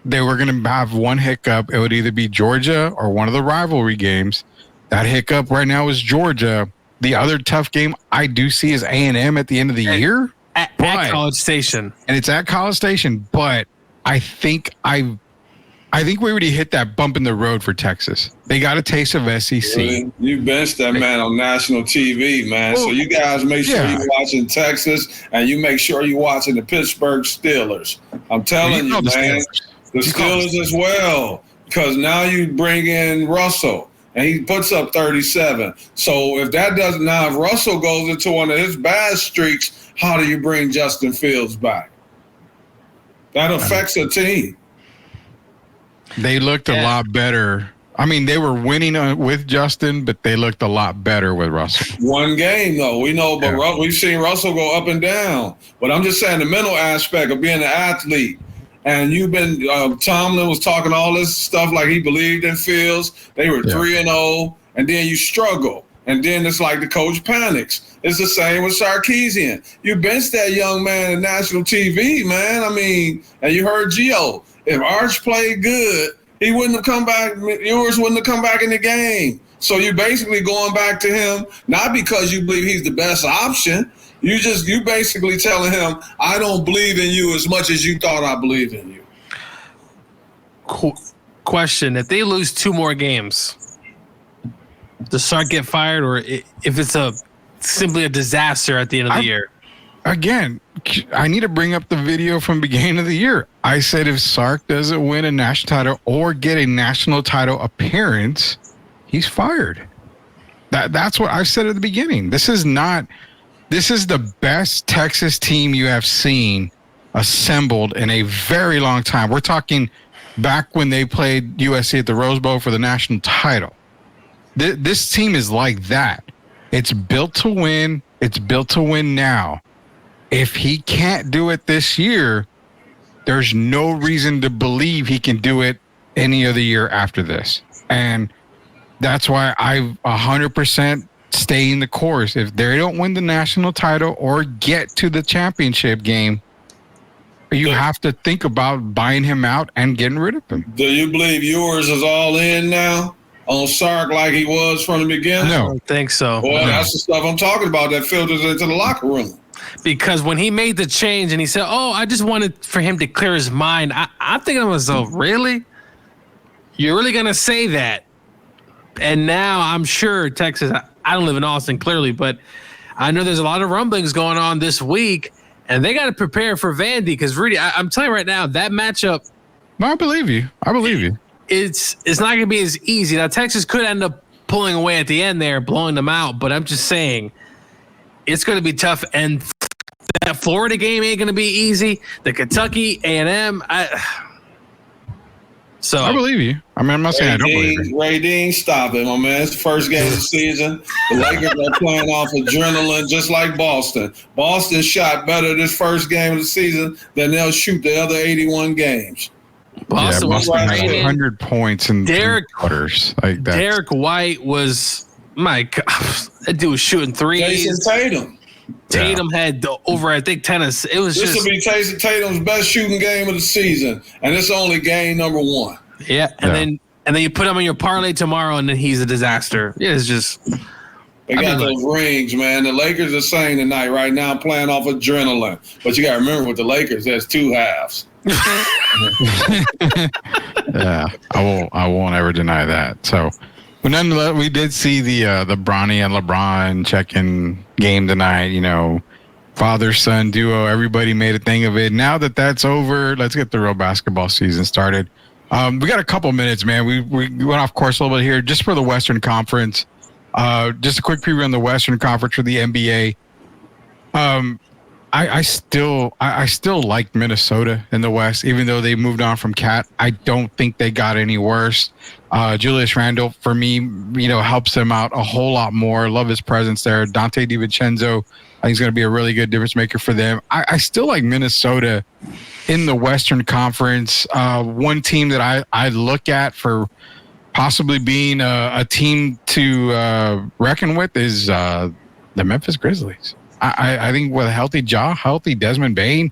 they were going to have one hiccup. It would either be Georgia or one of the rivalry games. That hiccup right now is Georgia. The other tough game I do see is A&M at the end of the year. At College Station. And it's at College Station. But I think we already hit that bump in the road for Texas. They got a taste of SEC. Really? You benched that man on national TV, man. So you guys make sure you're watching Texas, and you make sure you're watching the Pittsburgh Steelers. I'm telling you, man. The Steelers as well, because now you bring in Russell, and he puts up 37. So if Russell goes into one of his bad streaks, how do you bring Justin Fields back? That affects a team. They looked a lot better. I mean, they were winning with Justin, but they looked a lot better with Russell. One game, though. We know, but we've seen Russell go up and down. But I'm just saying the mental aspect of being an athlete. And you've been, Tomlin was talking all this stuff like he believed in Fields. They were 3-0, and then you struggle. And then it's like the coach panics. It's the same with Sarkisian. You benched that young man on national TV, man. I mean, and you heard Gio. If Arch played good, he wouldn't have come back. Yours wouldn't have come back in the game. So you're basically going back to him, not because you believe he's the best option. You basically telling him, I don't believe in you as much as you thought I believed in you. Question: if they lose 2 more games, does Sark get fired, or if it's simply a disaster at the end of the year? Again, I need to bring up the video from beginning of the year. I said if Sark doesn't win a national title or get a national title appearance, he's fired. That's what I said at the beginning. This is the best Texas team you have seen assembled in a very long time. We're talking back when they played USC at the Rose Bowl for the national title. This team is like that. It's built to win. It's built to win now. If he can't do it this year, there's no reason to believe he can do it any other year after this. And that's why I 100% stay in the course. If they don't win the national title or get to the championship game, you have to think about buying him out and getting rid of him. Do you believe yours is all in now on Sark like he was from the beginning? No, I don't think so. Well, that's the stuff I'm talking about that filters into the locker room. Because when he made the change and he said, I just wanted for him to clear his mind, I'm thinking to myself, really? You're really going to say that? And now I'm sure Texas, I don't live in Austin clearly, but I know there's a lot of rumblings going on this week, and they got to prepare for Vandy because, Rudy, I'm telling you right now, that matchup. No, I believe you. It's not going to be as easy. Now, Texas could end up pulling away at the end there, blowing them out, but I'm just saying it's going to be tough, and that Florida game ain't going to be easy. The Kentucky, A&M, So I believe you. I mean, I'm not saying I don't believe you. Ray Dean, stop it, my man. It's the first game of the season. The Lakers are playing off adrenaline just like Boston. Boston shot better this first game of the season than they'll shoot the other 81 games. Boston was had 100 points in 3 quarters. Like that. Derek White was, my God, that dude was shooting threes. Jason Tatum had over, I think, tennis. It was this will be Jason Tatum's best shooting game of the season, and it's only game number 1. Yeah, and then you put him in your parlay tomorrow, and then he's a disaster. It's just they got those rings, man. The Lakers are saying tonight, right now, playing off adrenaline. But you got to remember, with the Lakers, there's 2 halves. Yeah, I won't ever deny that. So, but nonetheless, we did see the Bronny and LeBron check-in game tonight. You know, father-son duo. Everybody made a thing of it. Now that that's over, let's get the real basketball season started. We got a couple minutes, man. We went off course a little bit here, just for the Western Conference. Just a quick preview on the Western Conference for the NBA. I still like Minnesota in the West, even though they moved on from Cat. I don't think they got any worse. Julius Randle, for me, helps them out a whole lot more. Love his presence there. Dante DiVincenzo, I think he's going to be a really good difference maker for them. I still like Minnesota in the Western Conference. One team that I look at for possibly being a team to reckon with is the Memphis Grizzlies. I think with a healthy Ja, healthy Desmond Bane,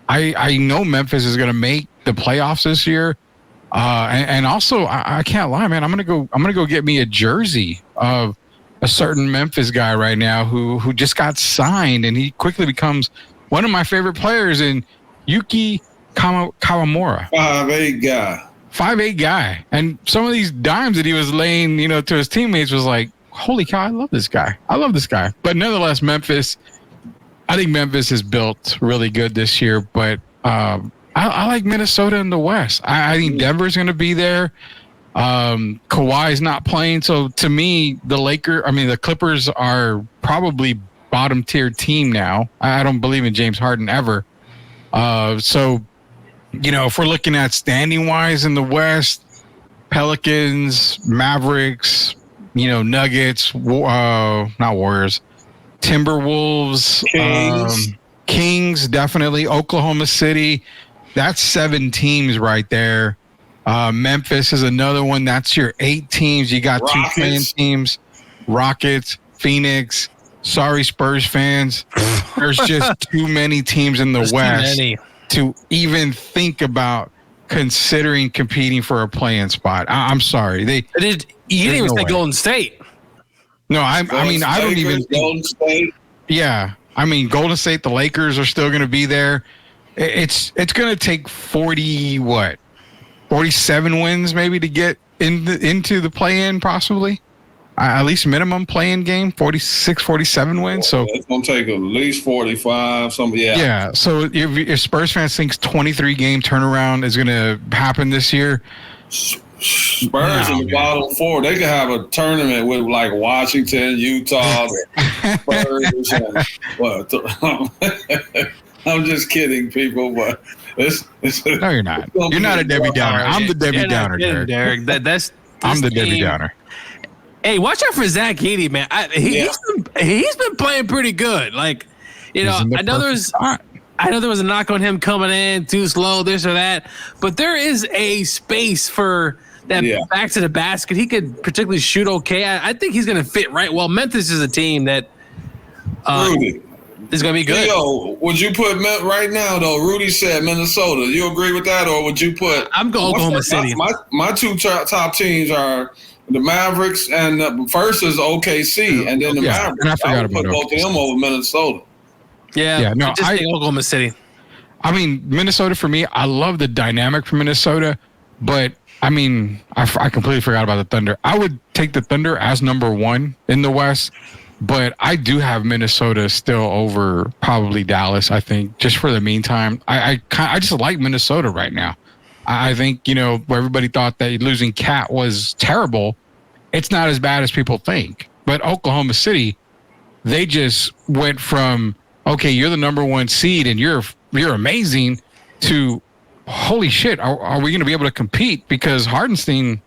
I know Memphis is going to make the playoffs this year. And also, I can't lie, man. I'm gonna go get me a jersey of a certain Memphis guy right now who just got signed, and he quickly becomes one of my favorite players in Yuki Kawamura. 5'8" guy. And some of these dimes that he was laying, to his teammates was like, holy cow, I love this guy. But nonetheless, I think Memphis is built really good this year, but I like Minnesota in the West. I think Denver's going to be there. Kawhi's not playing. So to me, the Clippers are probably bottom tier team now. I don't believe in James Harden ever. So, if we're looking at standing wise in the West, Pelicans, Mavericks, Nuggets, not Warriors, Timberwolves, Kings, definitely, Oklahoma City. That's 7 teams right there. Memphis is another one. That's your 8 teams. You got Rockets. 2 playing teams. Rockets, Phoenix. Sorry, Spurs fans. There's just too many teams in the West to even think about considering competing for a play-in spot. I'm sorry. You didn't even say Golden State. No, I mean, I don't even think. Golden State. Yeah. I mean, Golden State, the Lakers are still going to be there. It's going to take 47 wins maybe to get into the play-in possibly. At least minimum play-in game, 46, 47 wins. So it's going to take at least 45. Yeah. So if Spurs fans thinks 23-game turnaround is going to happen this year, Spurs in the bottom 4, they could have a tournament with like Washington, Utah, Spurs. I'm just kidding, people, but it's no, you're not. You're not a Debbie Downer. I'm the Debbie Downer, Derek. I'm the Debbie Downer. Hey, watch out for Zach Edey, man. He's been playing pretty good. Like, I know there was a knock on him coming in too slow, this or that, but there is a space for that back to the basket. He could particularly shoot okay. I think he's going to fit right well. Memphis is a team that Rudy is going to be good. Yo, would you put right now though? Rudy said Minnesota. You agree with that, or would you put? I'm going Oklahoma City. My 2 top teams are the Mavericks, and first is OKC, and then the Mavericks. And I forgot about both of them over Minnesota. Yeah. No, I think Oklahoma City. I mean, Minnesota for me, I love the dynamic for Minnesota, but I mean, I completely forgot about the Thunder. I would take the Thunder as number 1 in the West, but I do have Minnesota still over probably Dallas, I think, just for the meantime. I just like Minnesota right now. I think, where everybody thought that losing Cat was terrible, it's not as bad as people think. But Oklahoma City, they just went from, okay, you're the number 1 seed and you're amazing, to holy shit, are we going to be able to compete? Because Hardenstein,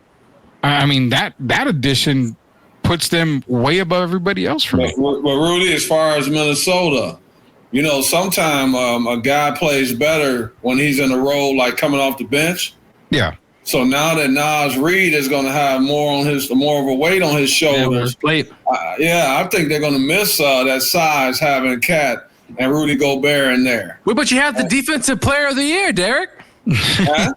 I mean, that addition puts them way above everybody else for me. But Rudy, as far as Minnesota, sometimes a guy plays better when he's in a role like coming off the bench. Yeah. So now that Naz Reid is going to have more of a weight on his shoulders, I think they're going to miss that size having Cat and Rudy Gobert in there. Well, but you have the defensive player of the year, Derek. Huh?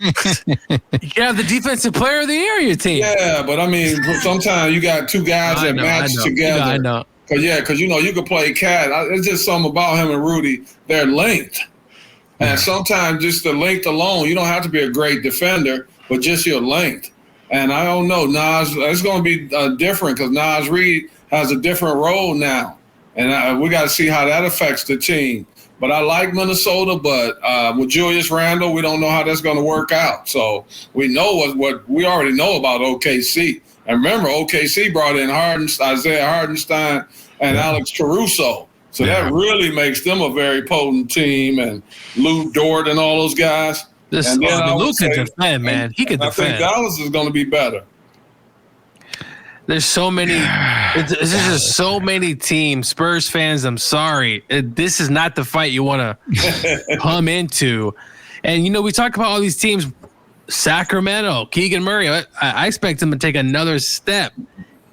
You have the defensive player of the year on your team. Yeah, but I mean, sometimes you got 2 guys that match together. I know. Because you could play Cat. It's just something about him and Rudy. They're linked. And sometimes just the length alone, you don't have to be a great defender, but just your length. And I don't know, Naz, it's going to be different because Naz Reid has a different role now. And we got to see how that affects the team. But I like Minnesota, but with Julius Randle, we don't know how that's going to work out. So we know what we already know about OKC. And remember, OKC brought in Isaiah Hardenstein and Alex Caruso. So that really makes them a very potent team. And Lou Dort and all those guys. Lou can defend, man. He can defend. I think Dallas is going to be better. There's so many. There's just so many teams. Spurs fans, I'm sorry. This is not the fight you want to come into. And, we talk about all these teams. Sacramento, Keegan Murray. I expect him to take another step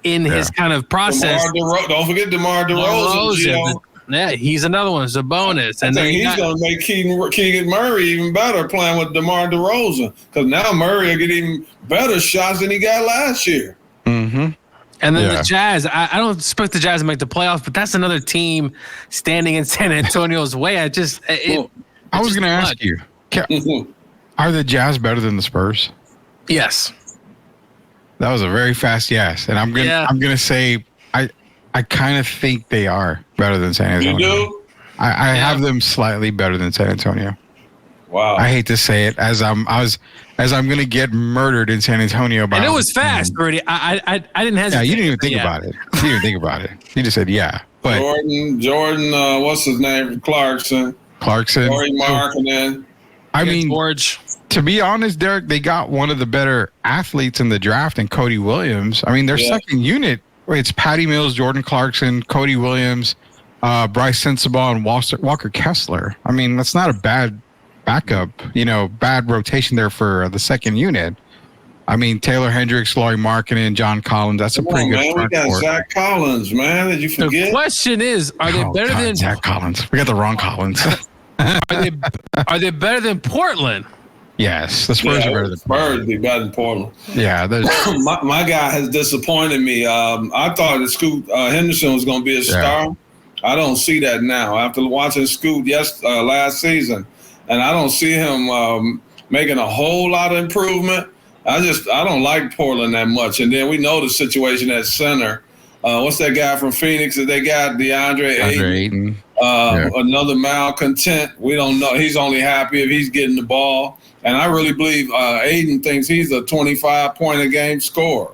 in his kind of process. Don't forget DeMar DeRozan. Yeah, he's another one. It's a bonus. And then he's going to make Keegan Murray even better playing with DeMar DeRozan, because now Murray will get even better shots than he got last year. Mm-hmm. And then the Jazz, I don't expect the Jazz to make the playoffs, but that's another team standing in San Antonio's way. I was going to ask you, are the Jazz better than the Spurs? Yes. That was a very fast yes, and I'm gonna say I kind of think they are better than San Antonio. You do? I have them slightly better than San Antonio. Wow. I hate to say it, as I'm gonna get murdered in San Antonio. And it was fast, Rudy. I didn't hesitate. Yeah, you didn't even think about it. You didn't even think about it. You just said yeah. But Jordan, what's his name? Clarkson. Corey Mark, and then George. To be honest, Derek, they got one of the better athletes in the draft in Cody Williams. I mean, their second unit, it's Patty Mills, Jordan Clarkson, Cody Williams, Bryce Sensabaugh, and Walker Kessler. I mean, that's not a bad backup, bad rotation there for the second unit. I mean, Taylor Hendricks, Lauri Markkanen, John Collins. That's a pretty good front court. We got Zach Collins, man. Did you forget? The question is, are they better than Zach Collins? We got the wrong Collins. Are they better than Portland? Yes, the Spurs are better than Portland. Spurs be better than Portland. Yeah, my guy has disappointed me. I thought that Scoot Henderson was going to be a star. I don't see that now. After watching Scoot last season, and I don't see him making a whole lot of improvement. I don't like Portland that much. And then we know the situation at center. What's that guy from Phoenix that they got? DeAndre Ayton. Another malcontent. We don't know. He's only happy if he's getting the ball. And I really believe Ayton thinks he's a 25-point-a-game scorer.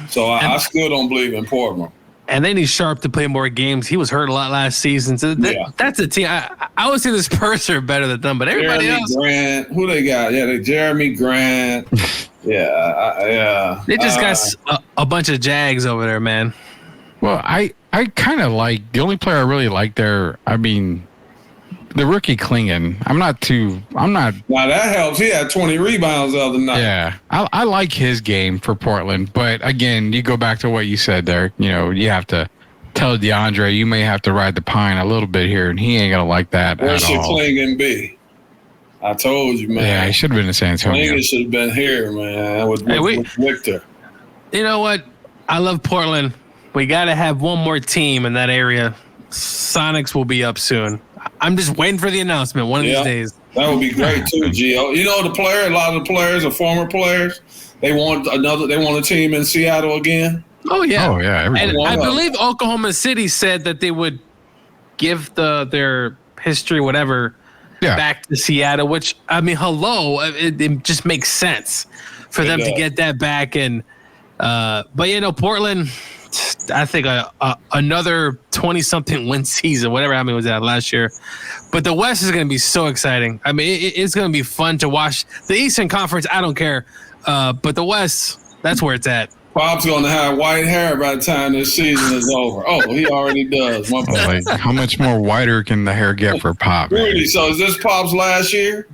So I still don't believe in Portland. And they need Sharp to play more games. He was hurt a lot last season. So that's a team. I would say the Spurs are better than them, but everybody else. Grant. Who they got? Yeah, Jeremy Grant. They just got a bunch of Jags over there, man. Well, I kind of like the only player I really like there. I mean, the rookie Klingon. I'm not. Now that helps. He had 20 rebounds the other night. Yeah, I like his game for Portland, but again, you go back to what you said there. You have to tell DeAndre you may have to ride the pine a little bit here, and he ain't gonna like that Where at all. Where should Klingon be? I told you, man. Yeah, he should have been in San Antonio. Klingon should have been here, man, with Victor. You know what? I love Portland. We got to have one more team in that area. Sonics will be up soon. I'm just waiting for the announcement one of these days. That would be great too, Gio. A lot of the players are former players. They want a team in Seattle again. Oh yeah. And I believe Oklahoma City said that they would give their history, whatever, back to Seattle, which, I mean, it just makes sense for them to get that back. And but Portland, I think another 20-something win season, whatever happened was that last year. But the West is going to be so exciting. I mean, it's going to be fun to watch. The Eastern Conference, I don't care. But the West, that's where it's at. Pop's going to have white hair by the time this season is over. Oh, he already does. How much more whiter can the hair get for Pop? Really? So is this Pop's last year?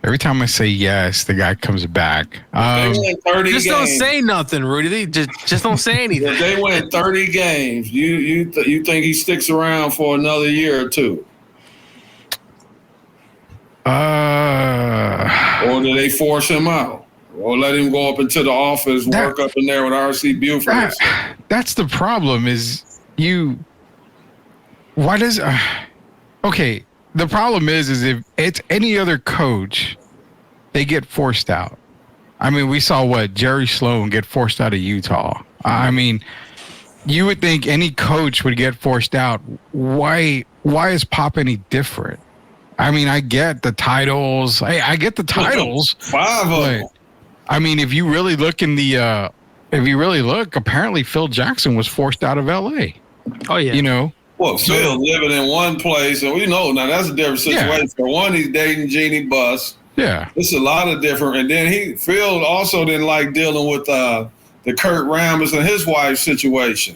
Every time I say yes, the guy comes back. Just don't say nothing, Rudy. Just don't say anything. If they win 30 games, you think he sticks around for another year or two? Or do they force him out? Or let him go up into the office, work up in there with R.C. Buford? That's the problem okay. The problem is if it's any other coach, they get forced out. I mean, we saw Jerry Sloan get forced out of Utah. I mean, you would think any coach would get forced out. Why is Pop any different? I mean, I get the titles. I get the titles. 5 of them. I mean, if you really look apparently Phil Jackson was forced out of L.A. Oh yeah. Well, Phil living in one place, and we know now that's a different situation. Yeah. For one, he's dating Jeannie Buss. Yeah, it's a lot of different. And then Phil also didn't like dealing with the the Kurt Rambis and his wife situation.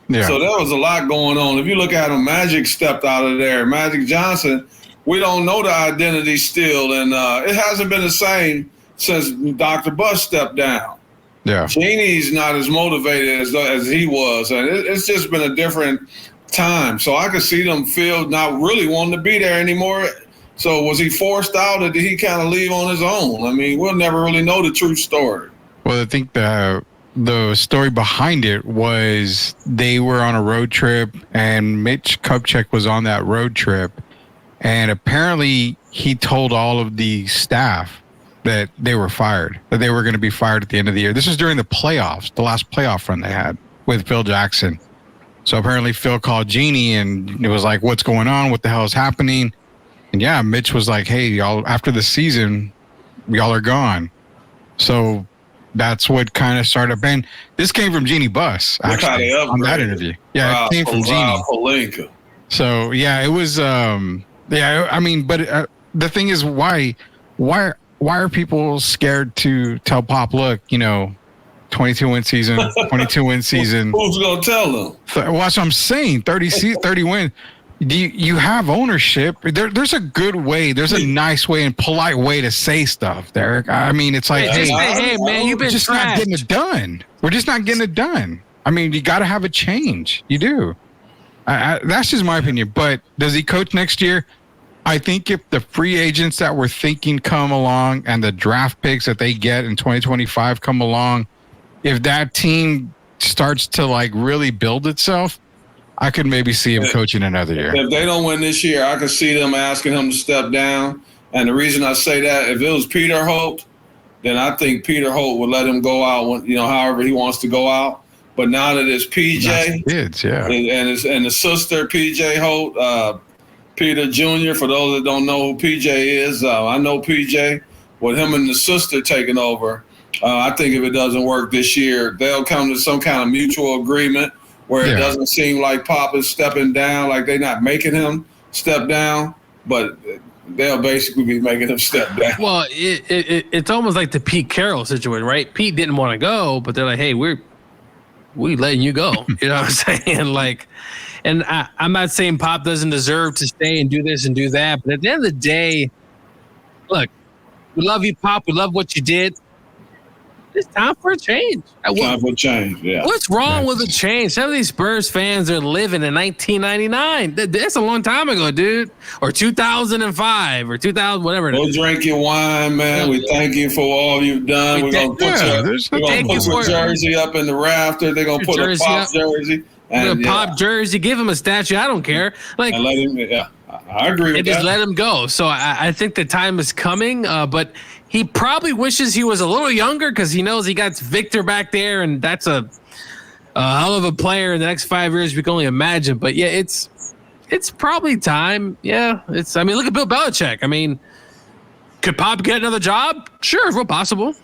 Yeah. So there was a lot going on. If you look at him, Magic stepped out of there. Magic Johnson, we don't know the identity still, and it hasn't been the same since Dr. Bush stepped down. Yeah. Genie's not as motivated as he was, and it's just been a different time. So I could see them feel not really wanting to be there anymore. So was he forced out, or did he kind of leave on his own? I mean, we'll never really know the true story. Well, I think the story behind it was they were on a road trip, and Mitch Kupchak was on that road trip, and apparently he told all of the staff that they were fired, that they were going to be fired at the end of the year. This was during the playoffs, the last playoff run they had with Phil Jackson. So apparently Phil called Genie, and it was like, what's going on? What the hell is happening? And yeah, Mitch was like, hey, y'all, after the season, y'all are gone. So that's what kind of started. And this came from Jeannie Buss, actually, on that interview. Yeah, it came from Jeannie. So yeah, it was. Yeah, I mean, but the thing is, why are people scared to tell Pop, look, 22-win season, 22-win season? Who's gonna tell them? Well, that's what I'm saying. 30 win. You have ownership. There's a good way. There's a nice way and polite way to say stuff, Derek. I mean, it's like, hey, man, you've been just not getting it done. We're just not getting it done. I mean, you got to have a change. You do. That's just my opinion. But does he coach next year? I think if the free agents that we're thinking come along and the draft picks that they get in 2025 come along, if that team starts to really build itself, I could maybe see him coaching another year. If they don't win this year, I could see them asking him to step down. And the reason I say that, if it was Peter Holt, then I think Peter Holt would let him go out when, however he wants to go out. But now that it's PJ, kids, yeah, and the sister PJ Holt, Peter Jr. For those that don't know who PJ is, I know PJ. With him and the sister taking over, I think if it doesn't work this year, they'll come to some kind of mutual agreement where it doesn't seem like Pop is stepping down, like they're not making him step down, but they'll basically be making him step down. Well, it's almost like the Pete Carroll situation, right? Pete didn't want to go, but they're like, hey, we letting you go. You know what I'm saying? And I'm not saying Pop doesn't deserve to stay and do this and do that, but at the end of the day, look, we love you, Pop. We love what you did. It's time for a change. Time for a change, yeah. What's wrong with a change? Some of these Spurs fans are living in 1999. That's a long time ago, dude. Or 2005 or 2000, whatever. Go drink your wine, man. We thank you for all you've done. We're going to put your jersey up in the rafter. They're going to put a Pop jersey. And Pop jersey. Give him a statue. I don't care. Let him, I agree with that. Just let him go. So I think the time is coming, but he probably wishes he was a little younger because he knows he got Victor back there, and that's a hell of a player in the next 5 years. We can only imagine. But yeah, it's probably time. Yeah, look at Bill Belichick. I mean, could Pop get another job? Sure, if possible.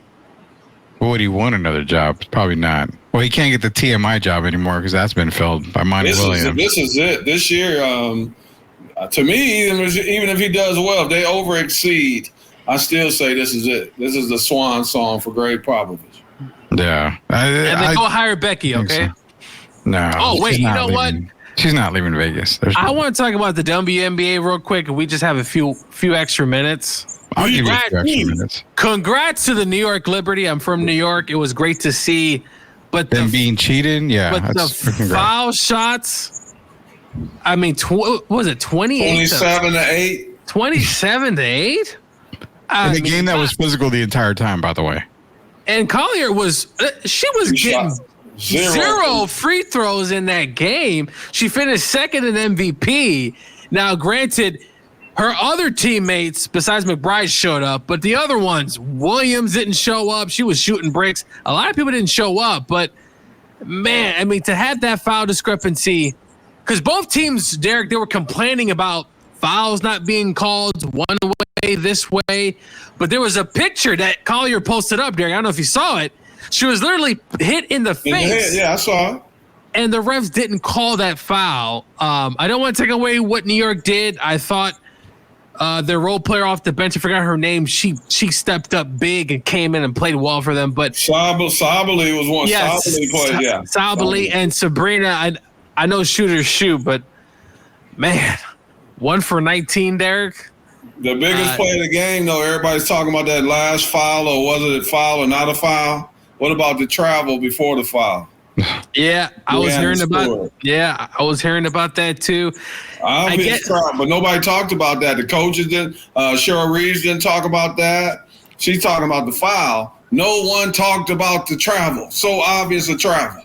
Would he want another job? Probably not. Well, he can't get the TMI job anymore because that's been filled by Monty Williams. This is it. This year, to me, even if he does well, if they over-exceed, I still say this is it. This is the swan song for Greg Popovich. Yeah. And then go hire Becky, okay? So. No. Oh, wait, you know what? She's not leaving Vegas. I want to talk about the WNBA real quick, and we just have a few extra minutes. I'll give you a few extra minutes. Congrats to the New York Liberty. I'm from New York. It was great to see. But them being cheated? Yeah. But the foul shots, I mean, what was it, 28? 27-8? 27-8? In a game that was physical the entire time, by the way. And Collier was getting zero free throws in that game. She finished second in MVP. Now, granted, her other teammates besides McBride showed up, but the other ones, Williams didn't show up. She was shooting bricks. A lot of people didn't show up, but man, I mean, to have that foul discrepancy, because both teams, Derek, they were complaining about fouls not being called one way, this way. But there was a picture that Collier posted up, Derek. I don't know if you saw it. She was literally hit in the face. Yeah, I saw it. And the refs didn't call that foul. I don't want to take away what New York did. I thought their role player off the bench, I forgot her name. She stepped up big and came in and played well for them. But Sabali was one. Yes, Sabali played, yeah. Sabali and Sabrina. I know shooters shoot, but man, 1 for 19, Derek. The biggest play of the game, though, everybody's talking about that last foul, or was it a foul or not a foul? What about the travel before the foul? Yeah, I was hearing about that too. Obvious travel, but nobody talked about that. The coaches didn't. Cheryl Reeves didn't talk about that. She's talking about the foul. No one talked about the travel. So obvious a travel.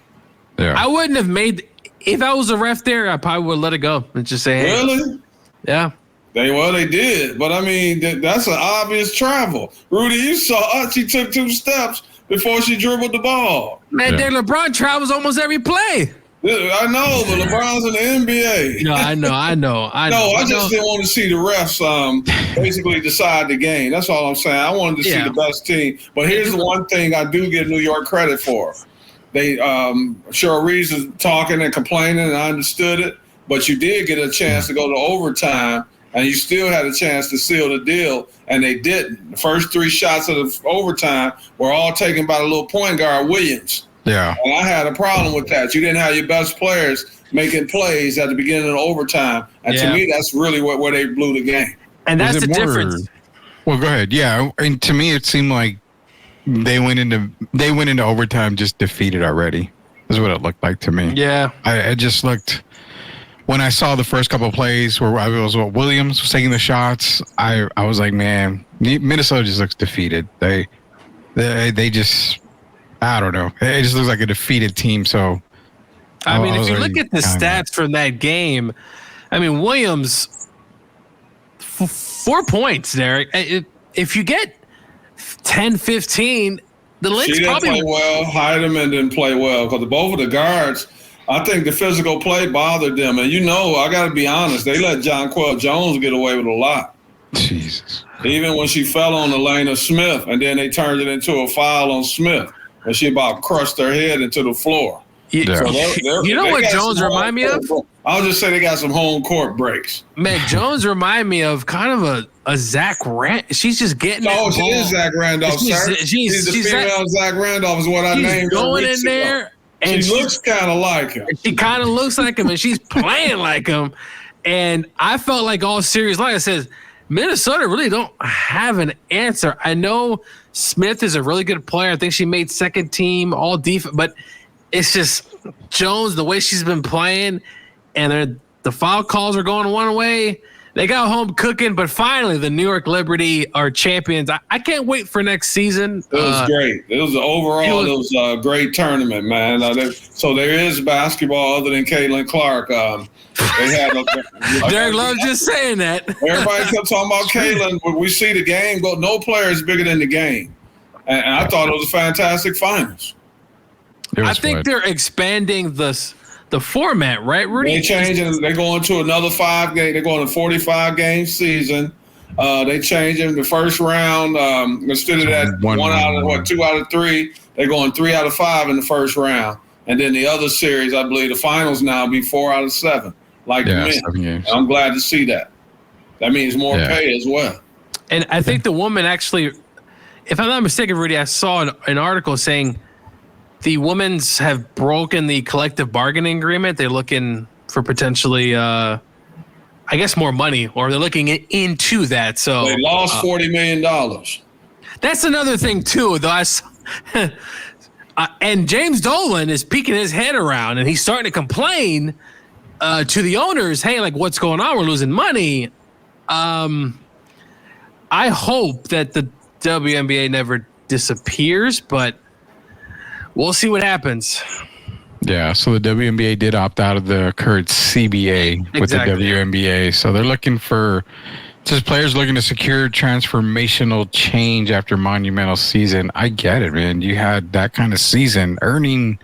Yeah. I wouldn't have made. If I was a ref there, I probably would let it go and just say, hey. Really? Yeah. They did, but I mean that's an obvious travel. Rudy, you saw she took 2 steps before she dribbled the ball. Man, LeBron travels almost every play. I know, but LeBron's in the NBA. No, I know. I just didn't want to see the refs basically decide the game. That's all I'm saying. I wanted to see the best team. But here's the one thing I do give New York credit for. They Cheryl Reeves is talking and complaining, and I understood it. But you did get a chance to go to overtime, and you still had a chance to seal the deal, and they didn't. The first 3 shots of the overtime were all taken by the little point guard, Williams. Yeah. And I had a problem with that. You didn't have your best players making plays at the beginning of the overtime. And to me, that's really where they blew the game. And that's the difference. Well, go ahead. Yeah. And to me, it seemed like they went into overtime just defeated already. Is what it looked like to me. Yeah. I just looked. When I saw the first couple of plays where Williams was taking the shots, I was like, man, Minnesota just looks defeated. They just, I don't know. It just looks like a defeated team. So, I mean, if you look at the stats from that game, I mean, Williams, 4 points, Derek. If you get 10, 15, the Lynx she didn't play well. Heidemann didn't play well because both of the guards. I think the physical play bothered them. And, I got to be honest, they let Jonquel Jones get away with a lot. Jesus. Even when she fell on Elena Smith, and then they turned it into a foul on Smith, and she about crushed her head into the floor. Yeah. So you know what Jones remind me of? I'll just say they got some home court breaks. Man, Jones remind me of kind of a Zach Randolph. She's just getting it. She is Zach Randolph, sir. She's the female Zach Randolph is what I named her. Going in there. And she looks kind of like him. She kind of looks like him, and she's playing like him. And I felt like all serious, like I said, Minnesota really don't have an answer. I know Smith is a really good player. I think she made second team all defense, but it's just Jones, the way she's been playing, and the foul calls are going one way. They got home cooking, but finally the New York Liberty are champions. I can't wait for next season. It was great. It was a great tournament, man. So there is basketball other than Caitlin Clark. They had Derek Love just saying that. Everybody kept talking about Caitlin. When we see the game go, no player is bigger than the game. And I thought it was a fantastic finals. I think they're expanding the format, right, Rudy? They changing. They're going to another 5 game. They're going to 45 game season. They changing the first round instead of that 2 out of 3. They're going 3 out of 5 in the first round, and then the other series, I believe, the finals now be 4 out of 7, like the men. 7 games. I'm glad to see that. That means more pay as well. And I think the woman actually, if I'm not mistaken, Rudy, I saw an article saying the women's have broken the collective bargaining agreement. They're looking for potentially, I guess, more money, or they're looking into that. So they lost $40 million. That's another thing too, though. And James Dolan is peeking his head around, and he's starting to complain to the owners, "Hey, like, what's going on? We're losing money." I hope that the WNBA never disappears, but we'll see what happens. Yeah, so the WNBA did opt out of the current CBA with the WNBA. So they're looking for just players looking to secure transformational change after monumental season. I get it, man. You had that kind of season earning,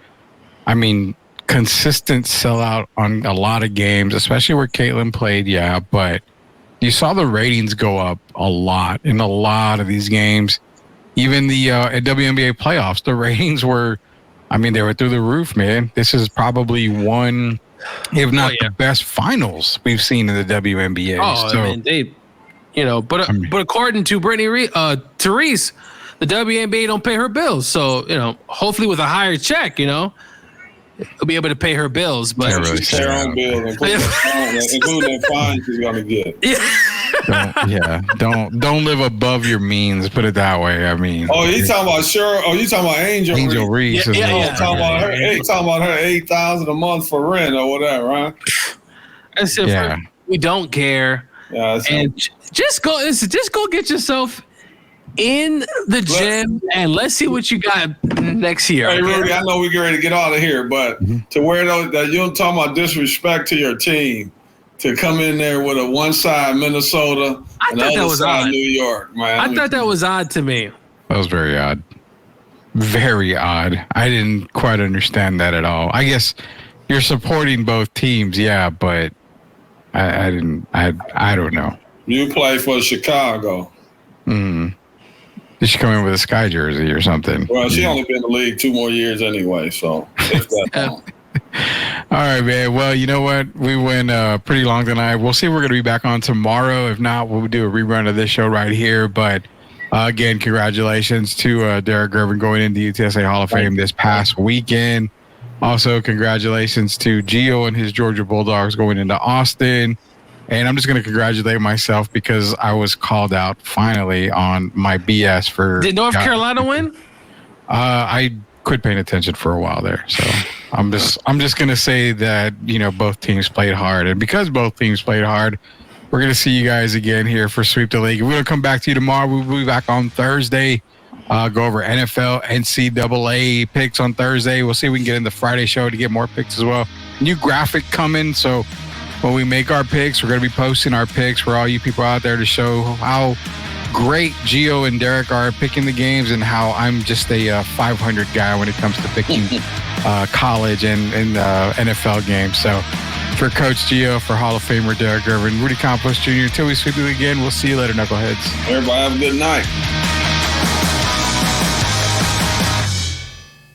consistent sellout on a lot of games, especially where Caitlin played, but you saw the ratings go up a lot in a lot of these games. Even the WNBA playoffs, the ratings were, they were through the roof, man. This is probably one, if not the best finals we've seen in the WNBA. Oh, But according to Therese, the WNBA don't pay her bills. So hopefully with a higher check, we'll be able to pay her bills. But pay her own bills, including the fine she's gonna get. Don't live above your means. Put it that way. I mean. Oh, you talking about Cheryl? Oh, you talking about Angel Reese? Talking about her. Talking about her $8,000 a month for rent or whatever, right? That's it. We don't care. Yeah, and just go get yourself in the gym and let's see what you got next year. Hey, Rudy, I know we're ready to get out of here, but to where that you're talking about disrespect to your team, to come in there with a one side Minnesota and the other side New York, man. I thought that was odd to me. That was very odd. Very odd. I didn't quite understand that at all. I guess you're supporting both teams, yeah, but I don't know. You play for Chicago. Mm-hmm. Did she come in with a Sky jersey or something? Well, she only been in the league 2 more years anyway, so it's that long. All right, man. Well, you know what? We went pretty long tonight. We'll see if we're going to be back on tomorrow. If not, we'll do a rerun of this show right here. But again, congratulations to Derek Gervin going into UTSA Hall of Fame this past weekend. Also, congratulations to Gio and his Georgia Bulldogs going into Austin. And I'm just going to congratulate myself because I was called out finally on my BS for. Did North Carolina win? I quit paying attention for a while there, so I'm just going to say that both teams played hard, and because both teams played hard, we're going to see you guys again here for Sweep the League. We're going to come back to you tomorrow. We'll be back on Thursday. Go over NFL, NCAA picks on Thursday. We'll see if we can get in the Friday show to get more picks as well. New graphic coming, so when we make our picks, we're going to be posting our picks for all you people out there to show how great Gio and Derek are picking the games and how I'm just a 500 guy when it comes to picking college and NFL games. So for Coach Gio, for Hall of Famer Derek Gervin, Rudy Campos Jr., until we sweep you again, we'll see you later, Knuckleheads. Everybody have a good night.